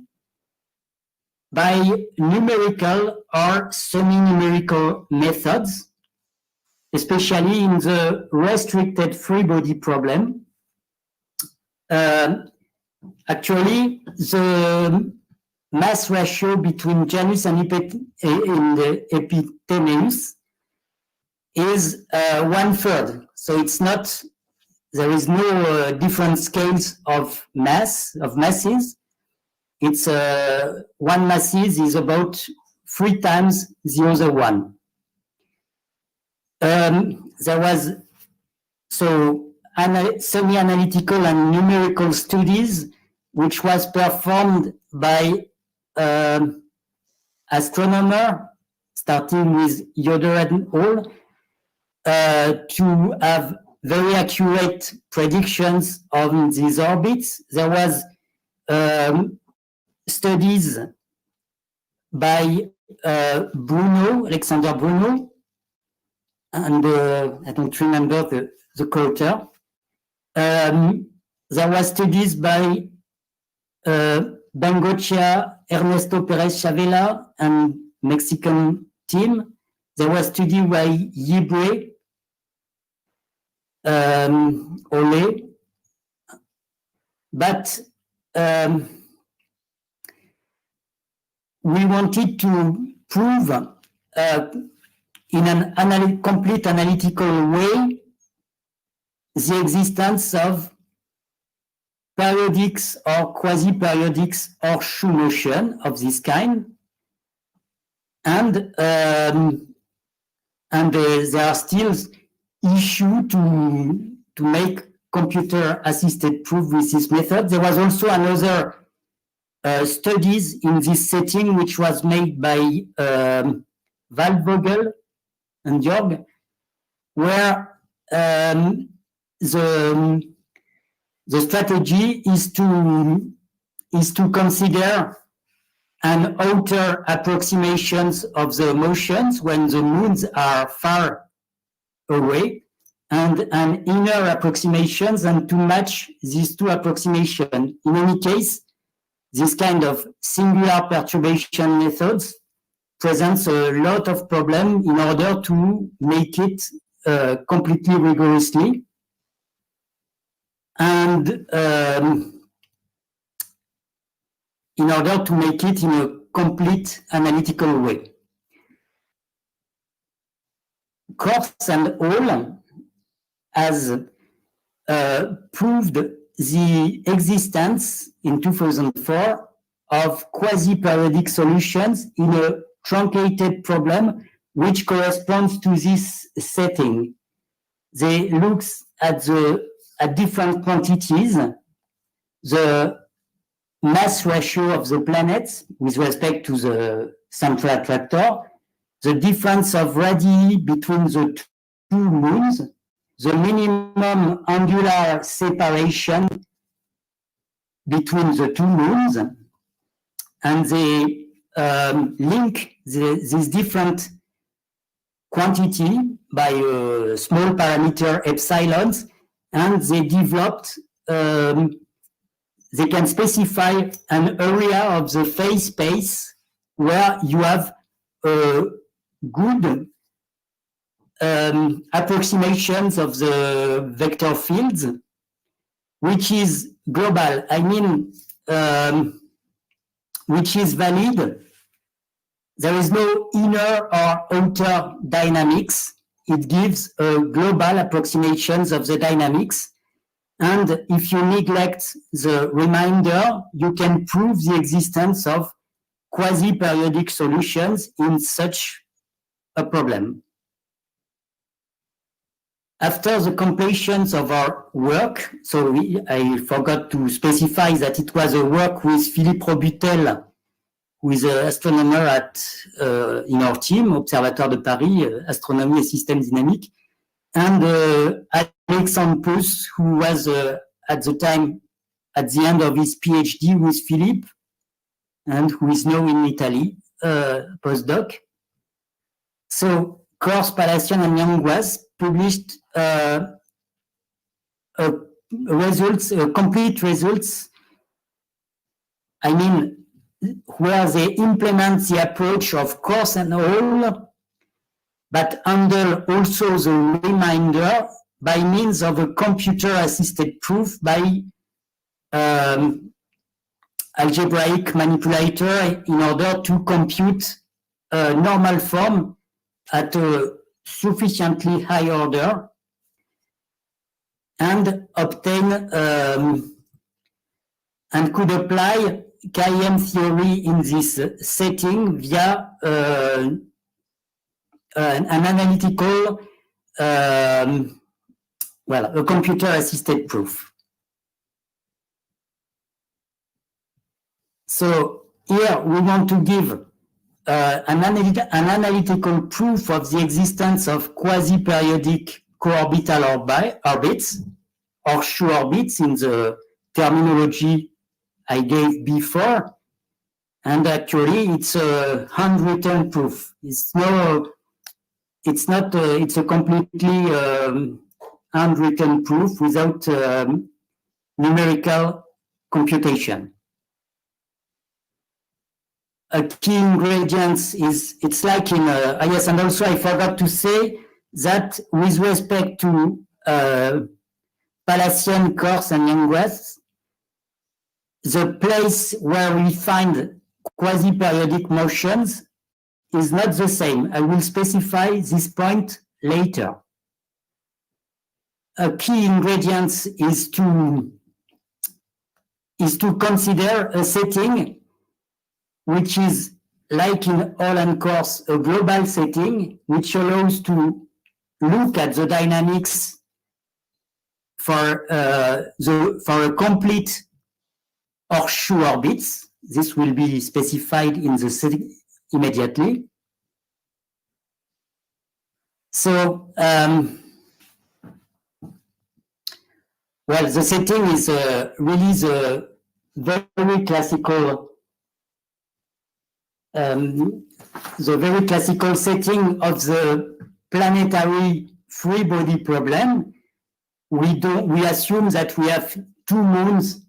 by numerical or semi-numerical methods, especially in the restricted free body problem. Actually, the mass ratio between Janus and Epimetheus is 1/3. So it's not, there is no different scales of masses. It's one masses is about 3 times the other one. There was semi-analytical and numerical studies which was performed by astronomer, starting with Yoder and all, to have very accurate predictions on these orbits. There was studies by Alexandre Bruno, and I don't remember the co-author. There was studies by Bengochea, Ernesto Perez Chavela, and Mexican team. There was study by Yibre, Ole, but we wanted to prove in an complete analytical way the existence of periodics or quasi-periodics horseshoe motion of this kind, and there are still issues to make computer-assisted proof with this method. There was also another studies in this setting which was made by Waldvogel and Jörg, where the strategy is to consider an outer approximations of the motions when the moons are far away, and an inner approximations, and to match these two approximations. In any case, this kind of singular perturbation methods presents a lot of problem in order to make it completely rigorously. And in order to make it in a complete analytical way. Kors and al. has proved the existence in 2004 of quasi-periodic solutions in a truncated problem which corresponds to this setting. They look at different quantities, the mass ratio of the planets with respect to the central attractor, the difference of radii between the two moons, the minimum angular separation between the two moons, and they link this different quantity by a small parameter epsilons, and they developed, they can specify an area of the phase space where you have good approximations of the vector fields, which is global. I mean, which is valid. There is no inner or outer dynamics. It gives global approximations of the dynamics. And if you neglect the remainder, you can prove the existence of quasi-periodic solutions in such a problem. After the completion of our work, so I forgot to specify that it was a work with Philippe Robutel, who is an astronomer in our team, Observatoire de Paris, Astronomie et Systèmes Dynamiques, and Alexandre Pousse, who was at the time at the end of his PhD with Philippe, and who is now in Italy, postdoc. So Kors, Palacian, and Yanguas published complete results, I mean, where they implement the approach of Kors and all, but handle also the remainder by means of a computer-assisted proof by algebraic manipulator in order to compute a normal form at a sufficiently high order and obtain and could apply KM theory in this setting via an analytical, a computer-assisted proof. So here we want to give an analytical proof of the existence of quasi-periodic co-orbital orbits, Horseshoe orbits in the terminology I gave before, and actually it's a handwritten proof. It's a completely handwritten proof without numerical computation. A key ingredient is, it's like in, yes, and also I forgot to say that with respect to Palacian, Kors, and Yanguas, the place where we find quasi-periodic motions is not the same. I will specify this point later. A key ingredient is to consider a setting which is, like in all and Kors, a global setting, which allows to look at the dynamics for a complete Horseshoe orbits. This will be specified in the setting immediately. So, the setting is really the very classical setting of the planetary free body problem, we assume that we have two moons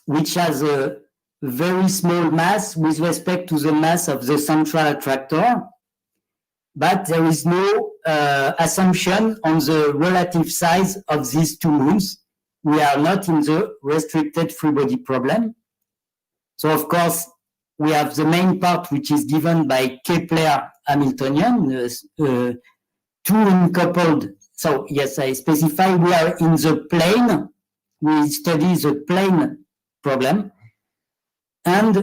which has a very small mass with respect to the mass of the central attractor, but there is no assumption on the relative size of these two moons. We are not in the restricted free body problem. So of course, we have the main part which is given by Kepler Hamiltonian, two uncoupled. So yes, I specify we are in the plane. We study the plane problem. And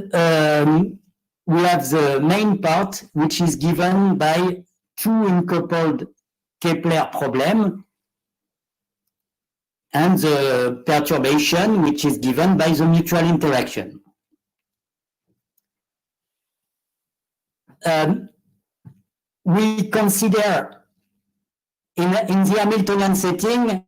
we have the main part which is given by two uncoupled Kepler problem and the perturbation which is given by the mutual interaction. We consider in the Hamiltonian setting,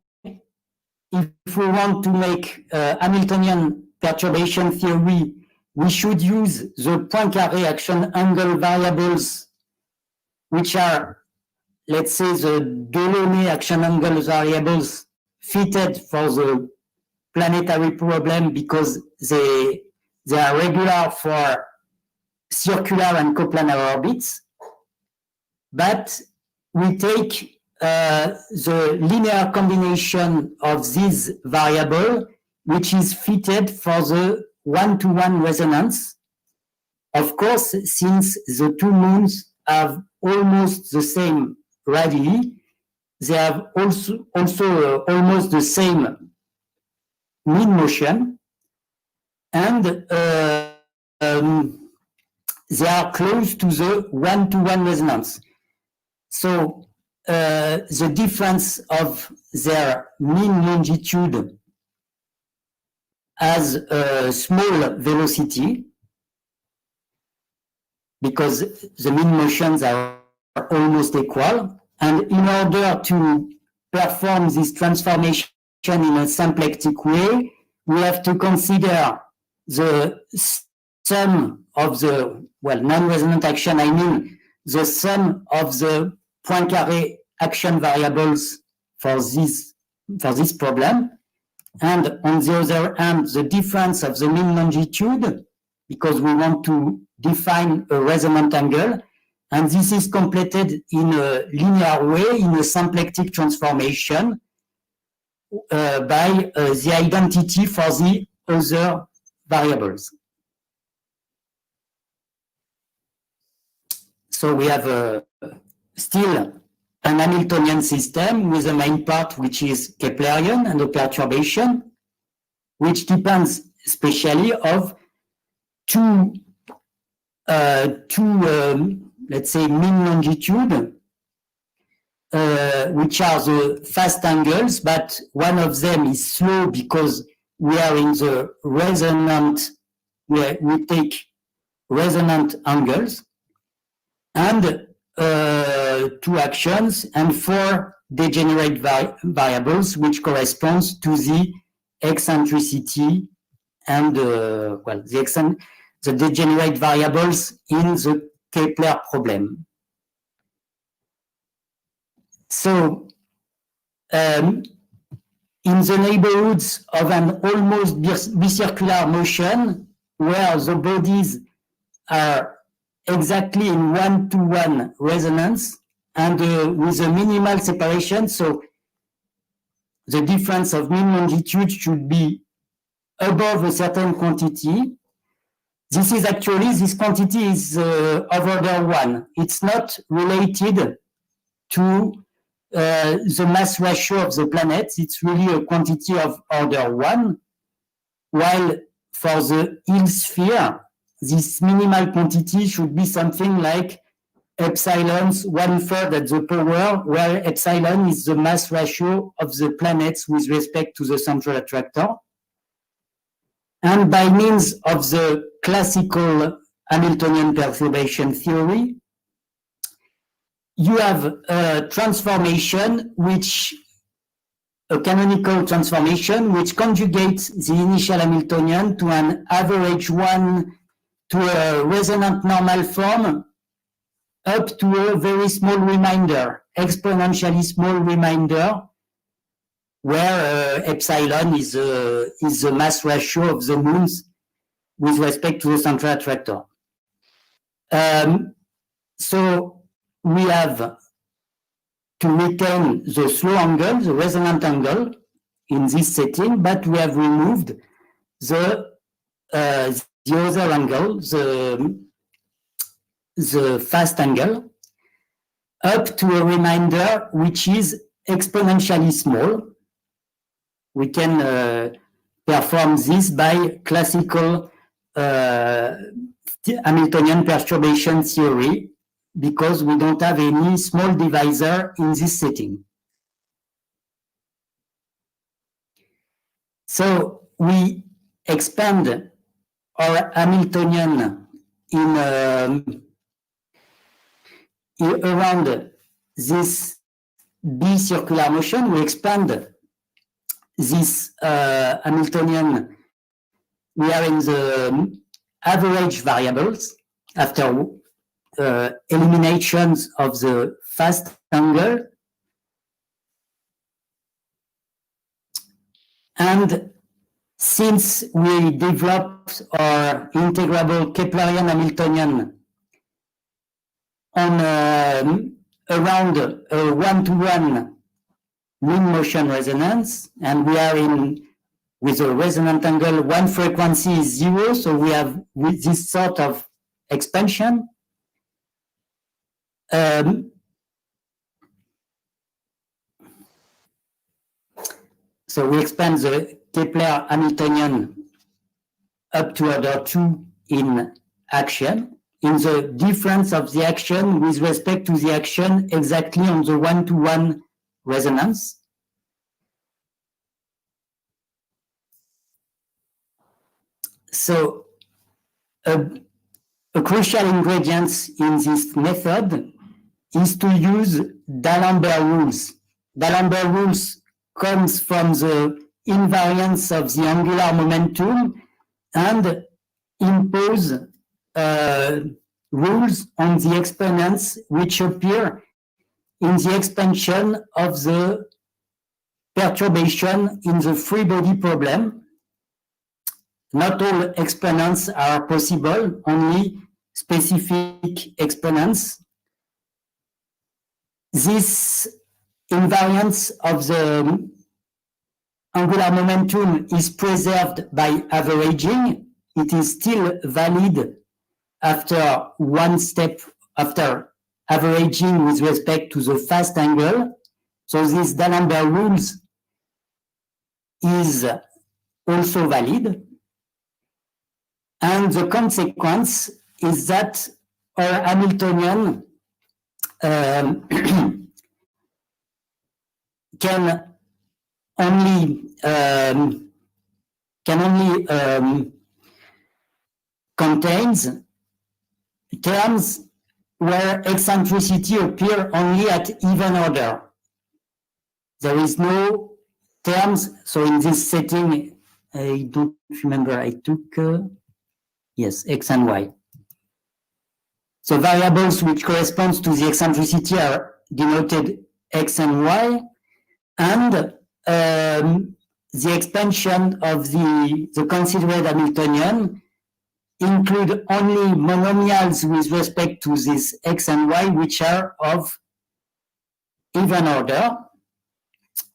if we want to make Hamiltonian perturbation theory, we should use the Poincaré action angle variables, which are, let's say, the Delaunay action angle variables fitted for the planetary problem because they are regular for circular and coplanar orbits. But we take the linear combination of this variable, which is fitted for the one-to-one resonance. Of course, since the two moons have almost the same radii, they have also almost the same mean motion, and they are close to the one-to-one resonance. So the difference of their mean longitude has a small velocity because the mean motions are almost equal. And in order to perform this transformation in a symplectic way, we have to consider the sum of the, well, non-resonant action, I mean, the sum of the Poincaré action variables for this problem. And on the other hand, the difference of the mean longitude, because we want to define a resonant angle. And this is completed in a linear way, in a symplectic transformation by the identity for the other variables. So we have still an Hamiltonian system with a main part which is Keplerian and a perturbation, which depends especially of two let's say, mean longitude, which are the fast angles, but one of them is slow because we are in the resonant, where we take resonant angles, and two actions and four degenerate variables, which corresponds to the eccentricity and well, the degenerate variables in the Kepler problem. So, in the neighborhoods of an almost bicircular motion, where the bodies are exactly in one-to-one resonance and with a minimal separation, so the difference of mean longitude should be above a certain quantity. This is actually, this quantity is of order 1. It's not related to the mass ratio of the planets. It's really a quantity of order 1, while for the Hill sphere, this minimal quantity should be something like epsilon's 1/3 at the power, where epsilon is the mass ratio of the planets with respect to the central attractor. And by means of the classical Hamiltonian perturbation theory, you have a transformation a canonical transformation which conjugates the initial Hamiltonian to an average one, to a resonant normal form, up to a very small remainder. exponentially small remainder where epsilon is the mass ratio of the moons with respect to the central attractor. So we have to retain the slow angle, the resonant angle in this setting, but we have removed the other angle, the fast angle, up to a remainder which is exponentially small. We can perform this by classical Hamiltonian perturbation theory because we don't have any small divisor in this setting. So we expand our Hamiltonian in around this B circular motion. We expand this Hamiltonian. We are in the average variables after eliminations of the fast angle. And since we developed our integrable Keplerian Hamiltonian on around a one-to-one mean motion resonance, and we are in with a resonant angle, one frequency is 0, so we have with this sort of expansion. So we expand the Kepler Hamiltonian up to order 2 in action, in the difference of the action with respect to the action exactly on the one-to-one resonance. So a crucial ingredient in this method is to use D'Alembert rules. D'Alembert rules comes from the invariance of the angular momentum and impose rules on the exponents which appear in the expansion of the perturbation in the free body problem. Not all exponents are possible, only specific exponents. This invariance of the angular momentum is preserved by averaging. It is still valid after one step after averaging with respect to the fast angle. So this D'Alembert rules is also valid. And the consequence is that our Hamiltonian can only contains terms where eccentricity appear only at even order. There is no terms. So in this setting, I don't remember. I took yes, x and y. So variables which corresponds to the eccentricity are denoted x and y, and the expansion of the considered Hamiltonian include only monomials with respect to this x and y, which are of even order.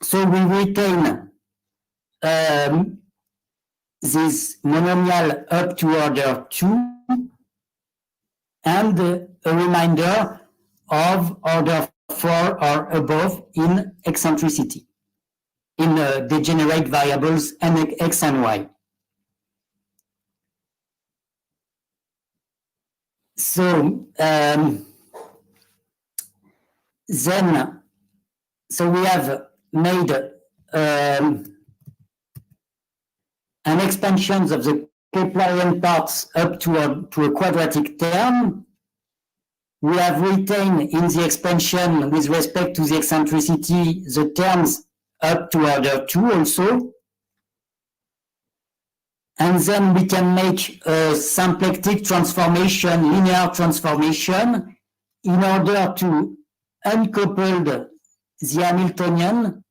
So we retain this monomial up to order 2 and a remainder of order 4 or above in eccentricity, in degenerate variables and x and y. So so we have made an expansion of the Keplerian parts up to a quadratic term. We have retained in the expansion with respect to the eccentricity the terms up to order 2 also. And then we can make a symplectic transformation, linear transformation, in order to uncoupled the Hamiltonian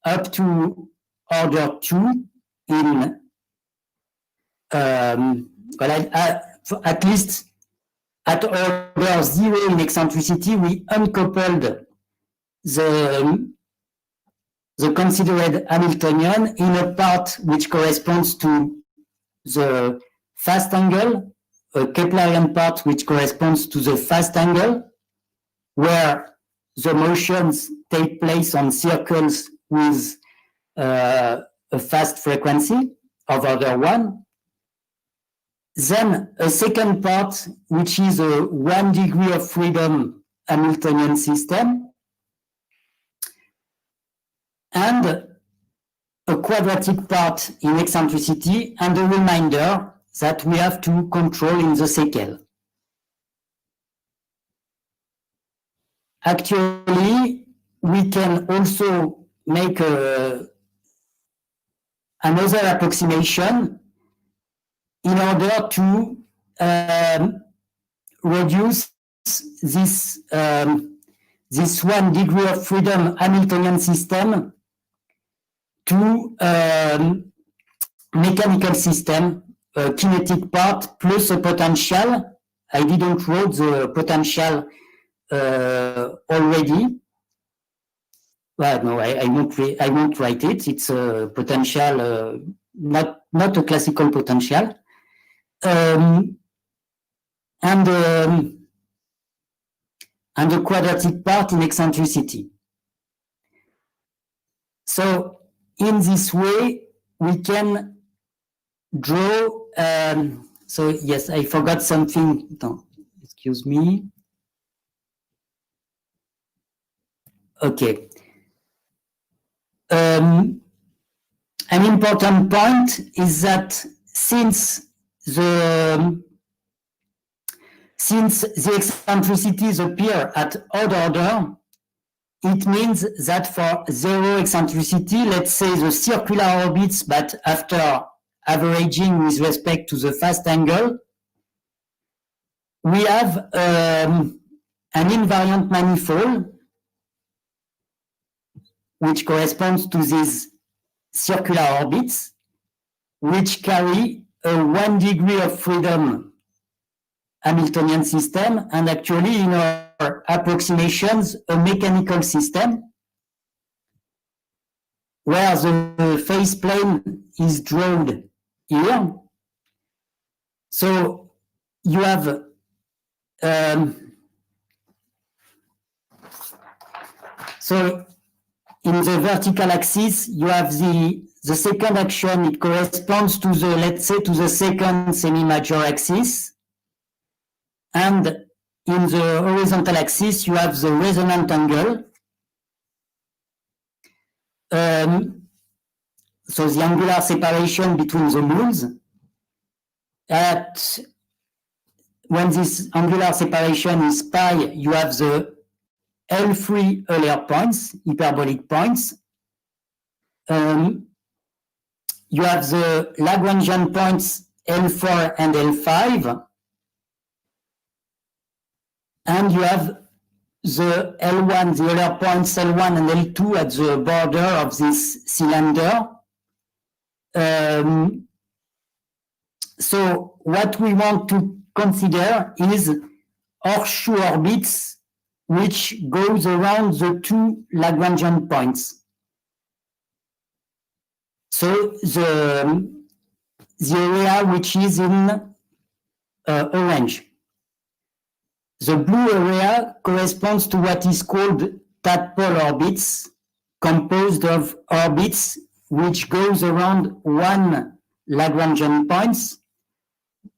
up to order 2 in, at least at order 0 in eccentricity, we uncoupled the considered Hamiltonian in a part which corresponds to the fast angle, a Keplerian part which corresponds to the fast angle, where the motions take place on circles with a fast frequency of order 1. Then a second part, which is a 1 degree of freedom Hamiltonian system, and a quadratic part in eccentricity, and a reminder that we have to control in the Sekel. Actually, we can also make another approximation in order to reduce this 1 degree of freedom Hamiltonian system to mechanical system, a kinetic part plus a potential. I didn't write the potential already. Well, no, I won't write it. It's a potential, not a classical potential. And a quadratic part in eccentricity. So in this way, we can draw, so yes, I forgot something. No, excuse me. Okay. An important point is that since the eccentricities appear at odd order, it means that for 0 eccentricity, let's say the circular orbits, but after averaging with respect to the fast angle, we have an invariant manifold which corresponds to these circular orbits, which carry a 1 degree of freedom Hamiltonian system, and actually in our approximations, a mechanical system, where the phase plane is drawn here. So you have so in the vertical axis, you have the second action. It corresponds to the, let's say, to the second semi-major axis. And in the horizontal axis, you have the resonant angle. So the angular separation between the moons. When this angular separation is pi, you have the L3 Euler points, hyperbolic points. You have the Lagrangian points L4 and L5. And you have the L1, the Euler points L1 and L2 at the border of this cylinder. So what we want to consider is horseshoe orbits, which goes around the 2 Lagrangian points. So the area which is in orange. The blue area corresponds to what is called tadpole orbits, composed of orbits which goes around 1 Lagrangian points,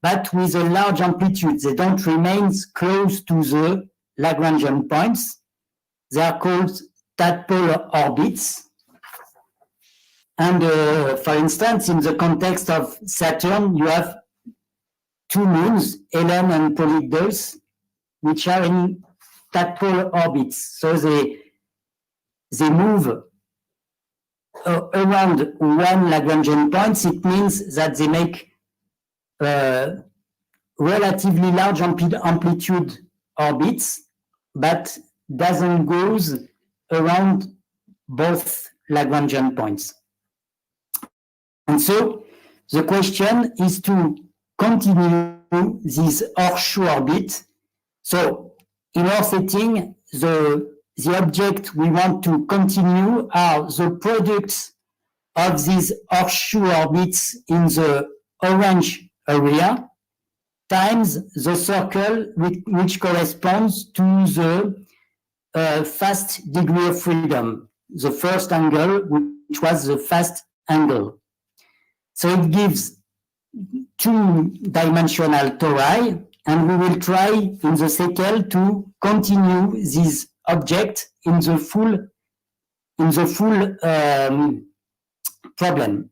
but with a large amplitude. They don't remain close to the Lagrangian points. They are called tadpole orbits. And for instance, in the context of Saturn, you have 2 moons, Helen and Polydeuce, which are in tadpole orbits. So they move around 1 Lagrangian points. It means that they make relatively large amplitude orbits, but doesn't goes around both Lagrangian points. And so the question is to continue this horseshoe orbit. So in our setting, the object we want to continue are the products of these horseshoe orbits in the orange area times the circle which corresponds to the fast degree of freedom, the first angle, which was the fast angle. So it gives two-dimensional tori, and we will try in the second to continue this object in the full problem.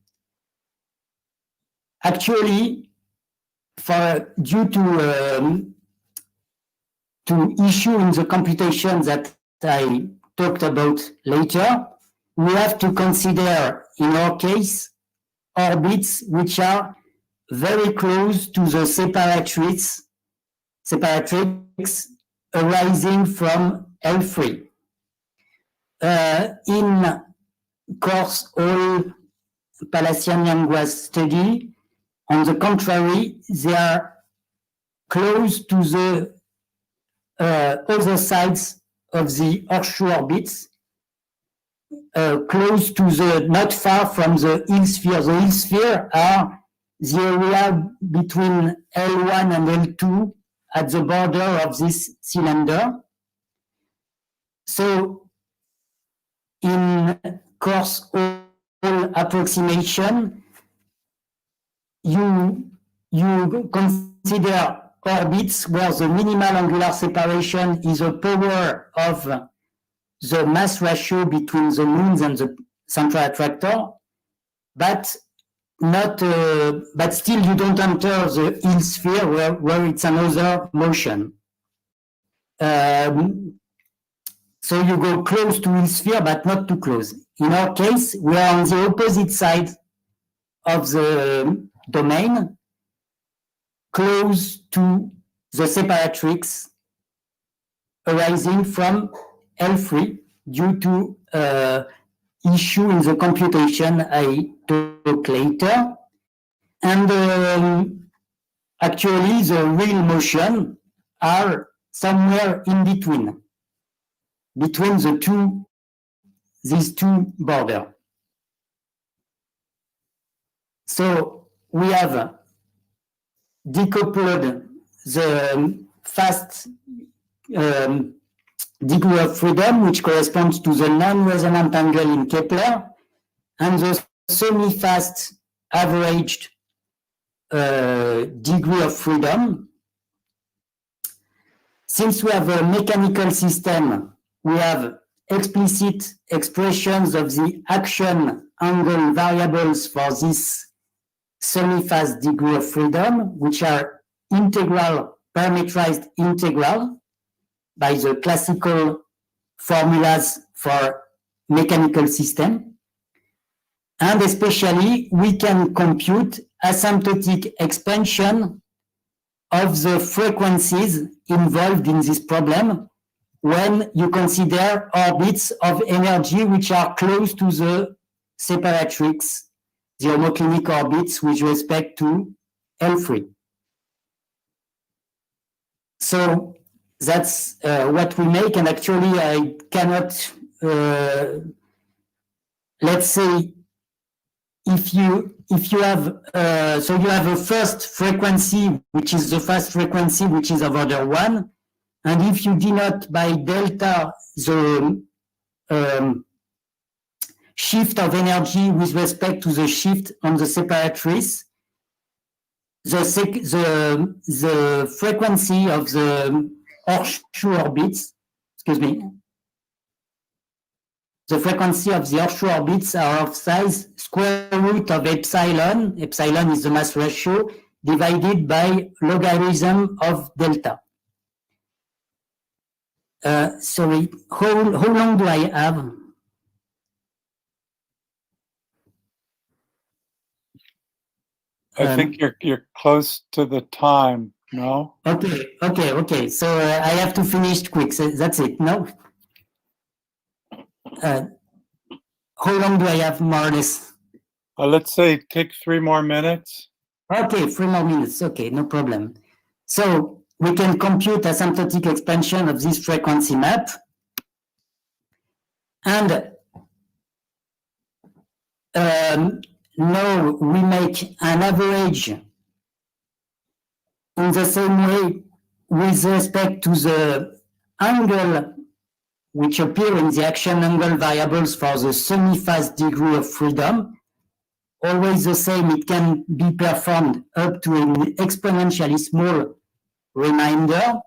Actually, due to issue in the computation that I talked about later, we have to consider, in our case, orbits which are very close to the separatrix arising from L3. In course all Palacian-Yanguas study, on the contrary, they are close to the other sides of the horseshoe orbits, close to not far from the Hill sphere. The Hill sphere are the area between L1 and L2 at the border of this cylinder. So in course all approximation, you consider orbits where the minimal angular separation is a power of the mass ratio between the moons and the central attractor, but still you don't enter the Hill sphere where it's another motion. So you go close to Hill sphere, but not too close. In our case, we are on the opposite side of the domain, close to the separatrix arising from L3 due to issue in the computation I talk later. And actually, the real motion are somewhere in between these two borders. So we have decoupled the fast degree of freedom, which corresponds to the non-resonant angle in Kepler, and the semi-fast averaged degree of freedom. Since we have a mechanical system, we have explicit expressions of the action angle variables for this semi-fast degree of freedom, which are integral, parametrized integral by the classical formulas for mechanical system. And especially, we can compute asymptotic expansion of the frequencies involved in this problem when you consider orbits of energy which are close to the separatrix, the homoclinic orbits with respect to L3. So that's what we make, and actually I cannot, let's say, if you have, so you have a first frequency, which is the fast frequency, which is of order 1, and if you denote by delta the shift of energy with respect to the shift on the separatrix, the frequency of the horseshoe orbits, the frequency of the horseshoe orbits are of size square root of epsilon. Epsilon is the mass ratio divided by logarithm of delta. Sorry, how long do I have? I think you're close to the time, no? Okay. So I have to finish quick. So that's it, no? how long do I have, more or less? Let's say take 3 more minutes. Okay, 3 more minutes. Okay, no problem. So we can compute asymptotic expansion of this frequency map. And now we make an average in the same way with respect to the angle which appear in the action angle variables for the semi-fast degree of freedom. Always the same, it can be performed up to an exponentially small remainder,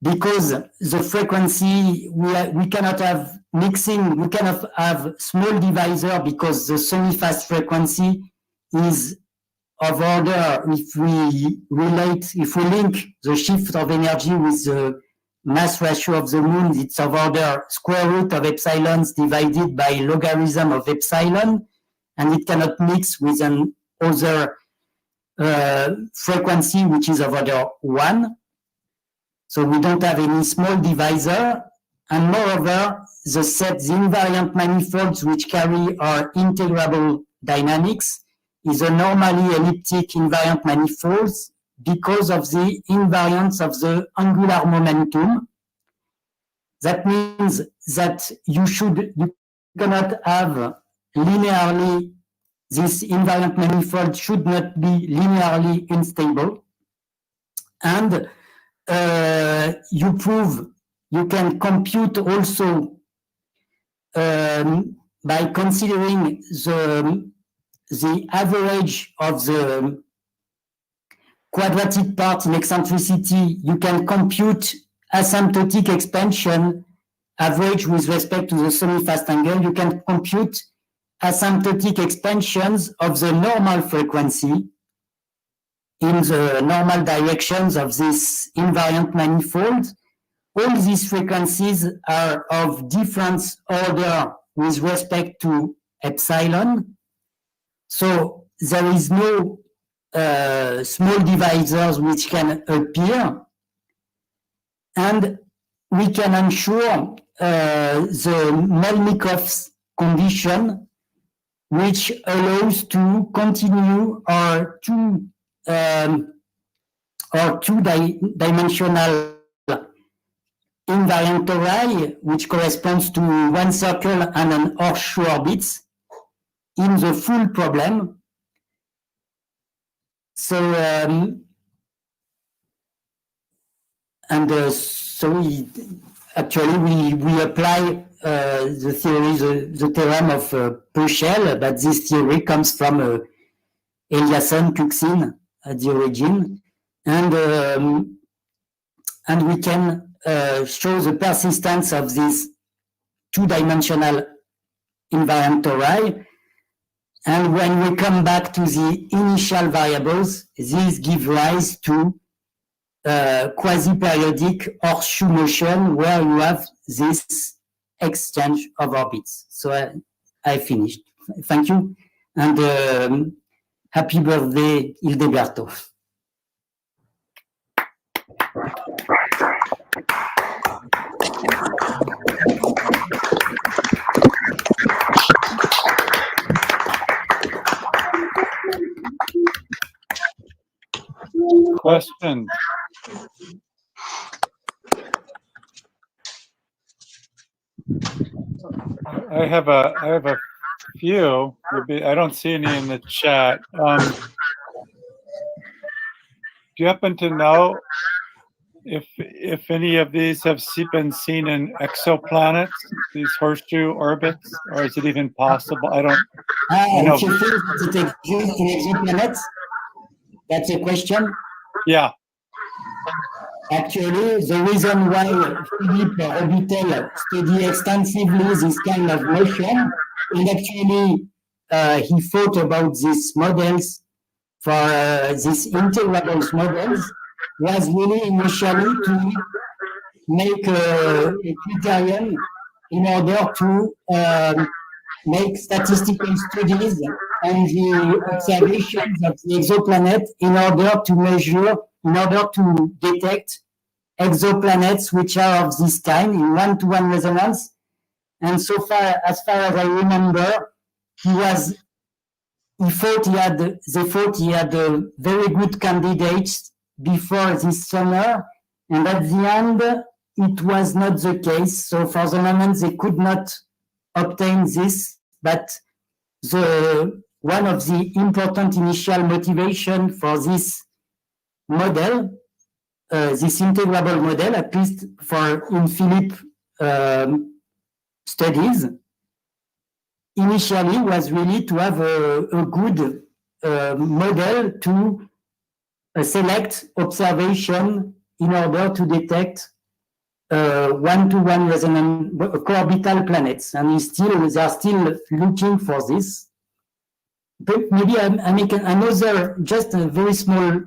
because the frequency, we cannot have mixing, we cannot have small divisor, because the semi-fast frequency is of order, if we link the shift of energy with the mass ratio of the moon, it's of order square root of epsilons divided by logarithm of epsilon, and it cannot mix with an other frequency which is of order 1. So we don't have any small divisor, and moreover, the invariant manifolds which carry our integrable dynamics is a normally elliptic invariant manifolds because of the invariance of the angular momentum. That means that you cannot have linearly, this invariant manifold should not be linearly unstable. And you can compute also by considering the average of the quadratic part in eccentricity. You can compute asymptotic expansion average with respect to the semi-fast angle. You can compute asymptotic expansions of the normal frequency in the normal directions of this invariant manifold. All these frequencies are of different order with respect to epsilon. So there is no small divisors which can appear. And we can ensure the Melnikov's condition, which allows to continue our two-dimensional invariant tori, which corresponds to one circle and an horseshoe orbits in the full problem. So, actually we apply the theory, the theorem of Pousse, but this theory comes from Eliasson, Kuxin at the origin, and we can show the persistence of this two-dimensional invariant tori. And when we come back to the initial variables, these give rise to quasi-periodic horseshoe motion, where you have this exchange of orbits. So I finished. Thank you, and happy birthday, Hildeberto. Question. I have a few. I don't see any in the chat. Do you happen to know if any of these have been seen in exoplanets, these horseshoe orbits, or is it even possible? I don't know. If you think that it exists in exoplanets, that's a question? Yeah. Actually, the reason why Philippe Robutel studied extensively this kind of motion, and actually he thought about these models for these integrables models, was really initially to make a criterion in order to make statistical studies on the observations of the exoplanet in order to measure, in order to detect exoplanets which are of this kind in one-to-one resonance, And so far as I remember, they thought he had very good candidates before this summer, and at the end, it was not the case. So for the moment, they could not obtain this, but one of the important initial motivation for this model, this integrable model, at least in Philippe studies, initially was really to have a good model to select observation in order to detect one-to-one resonant co-orbital planets, and they are still looking for this. But maybe I make another, just a very small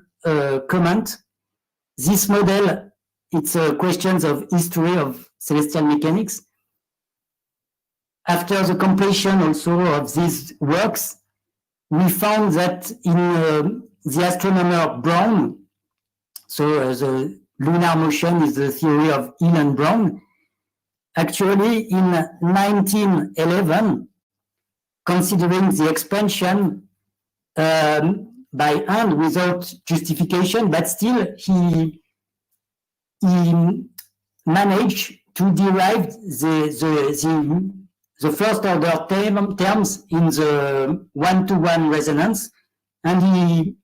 comment. This model, it's questions of history of celestial mechanics. After the completion also of these works, we found that in the astronomer Brown, so the lunar motion is the theory of Hill and Brown. Actually, in 1911, considering the expansion by hand without justification, but still he managed to derive the first order terms in the one-to-one resonance, and he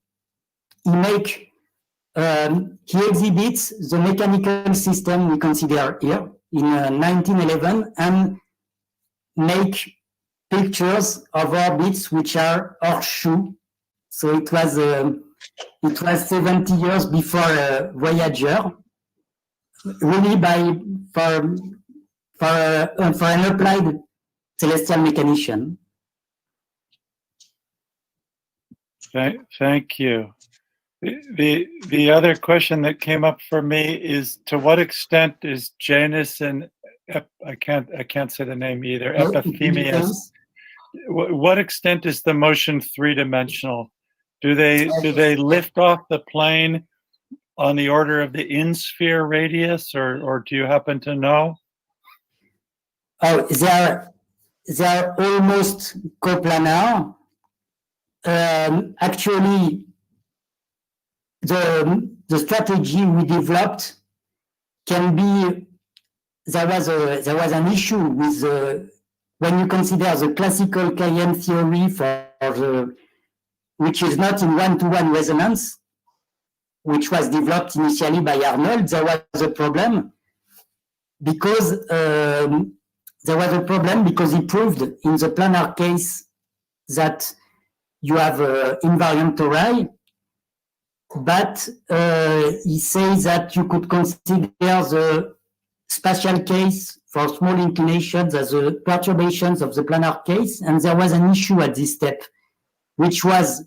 exhibits the mechanical system we consider here in 1911 and make pictures of orbits which are horseshoe. So it was 70 years before Voyager, really for an applied celestial mechanician. Thank you. The other question that came up for me is, to what extent is Janus and I can't say the name either, Epimetheus, what extent is the motion three-dimensional? Do they lift off the plane on the order of the in-sphere radius, or do you happen to know? Oh, they are almost coplanar. Actually, the strategy we developed can be, there was an issue with when you consider the classical KM theory which is not in one-to-one resonance, which was developed initially by Arnold. There was a problem because he proved in the planar case that you have invariant tori, but he says that you could consider the spatial case for small inclinations as the perturbations of the planar case, and there was an issue at this step, which was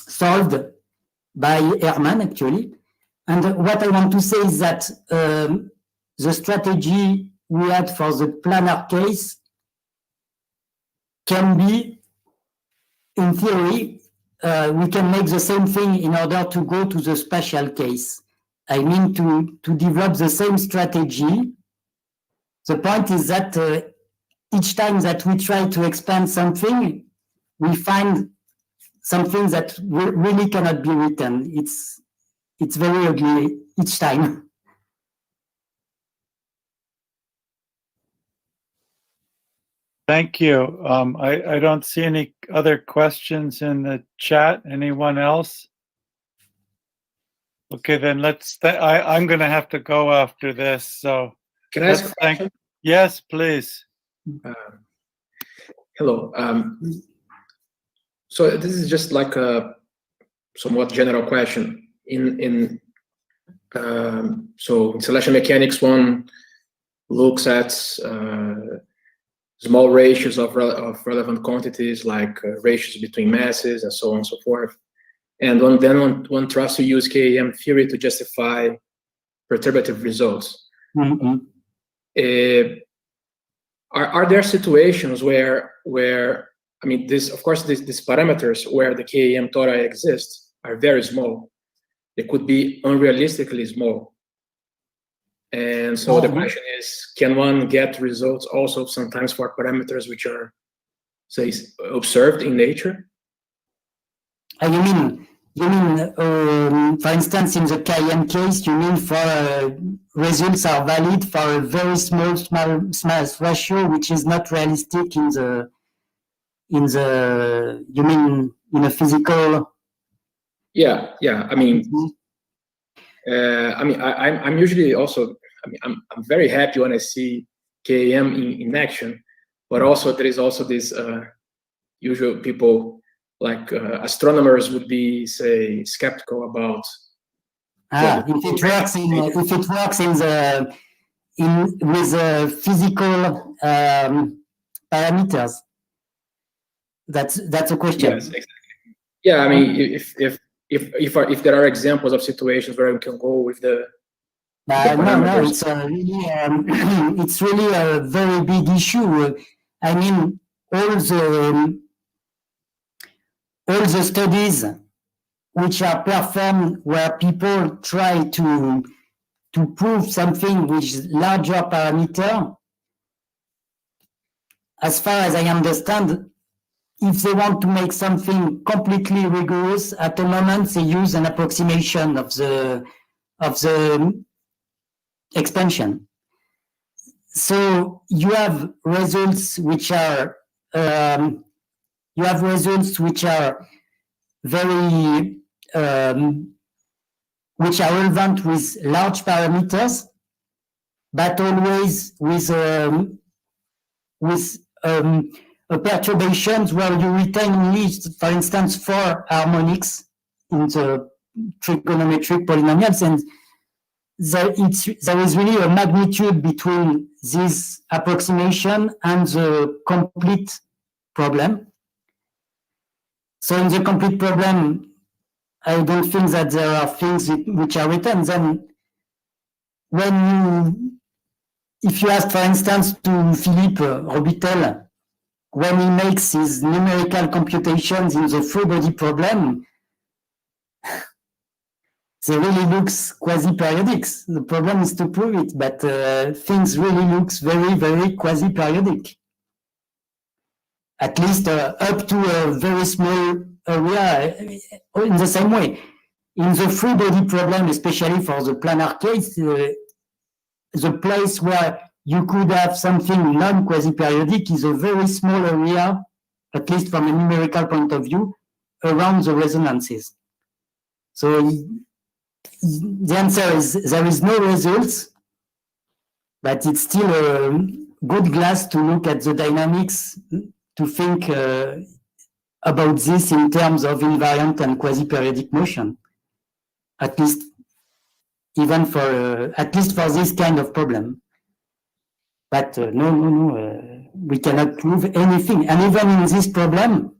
solved by Hermann, actually. And what I want to say is that the strategy we had for the planar case can be, in theory, we can make the same thing in order to go to the spatial case. I mean, to develop the same strategy. The point is that each time that we try to expand something, we find something that really cannot be written. It's very ugly each time. Thank you. I don't see any other questions in the chat. Anyone else? Okay, then I'm going to have to go after this. So can I ask a question? Yes, please. Hello. So this is just like a somewhat general question. So in celestial mechanics, one looks at small ratios of relevant quantities, like ratios between masses and so on and so forth. And one tries to use KEM theory to justify perturbative results. Mm-hmm. Are there situations where I mean, these parameters where the KEM tori exists are very small? They could be unrealistically small. And so the question is, can one get results also sometimes for parameters which are, say, observed in nature? You mean, for instance, in the KM case, you mean for results are valid for a very small ratio, which is not realistic in the, you mean in a physical? Yeah. I mean, I'm usually also, I'm very happy when I see KM in action, but also there is also this usual people like astronomers would be, say, skeptical about. If it works with physical parameters, that's a question. Yes, exactly. Yeah, I mean, if there are examples of situations where we can go with the no, it's really a very big issue. I mean, all the studies which are performed where people try to prove something with larger parameter, as far as I understand, if they want to make something completely rigorous, at the moment they use an approximation of the expansion. So you have results which are very which are relevant with large parameters, but always with perturbations where you retain only, for instance, 4 harmonics in the trigonometric polynomials, and there is really a magnitude between this approximation and the complete problem. So in the complete problem, I don't think that there are things which are written. Then if you ask, for instance, to Philippe Robutel, when he makes his numerical computations in the free-body problem, they really looks quasi-periodic. The problem is to prove it, but things really looks very, very quasi-periodic. At least up to a very small area. In the same way, in the free-body problem, especially for the planar case, the place where you could have something non-quasi-periodic is a very small area, at least from a numerical point of view, around the resonances. So the answer is there is no results, but it's still a good glass to look at the dynamics, to think about this in terms of invariant and quasi-periodic motion, at least even for this kind of problem. But no, we cannot prove anything. And even in this problem,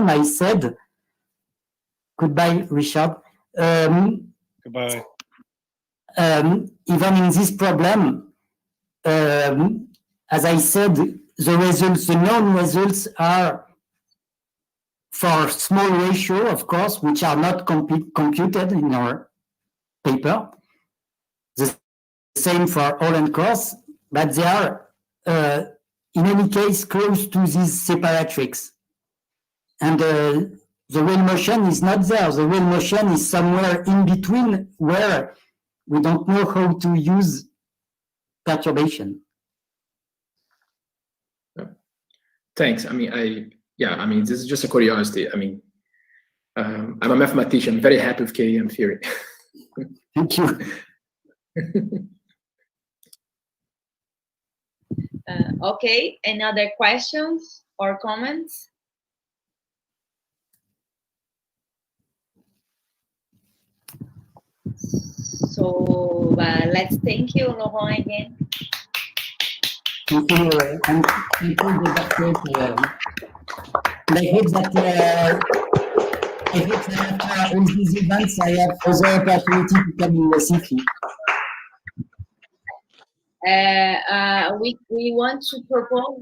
I said, goodbye, Richard. Goodbye. Even in this problem, as I said, the known results are for small ratio, of course, which are not computed in our paper. The same for all and course, but they are, in any case, close to these separatrix. And the real motion is not there. The real motion is somewhere in between, where we don't know how to use perturbation. Thanks. I mean, this is just a curiosity. I mean, I'm a mathematician, very happy with KEM theory. Thank you. Okay, any other questions or comments? So let's thank you, Laurent, again. Thank you, and thank you, and I hope that after all these events, I have other opportunity to come in Recife. We want to propose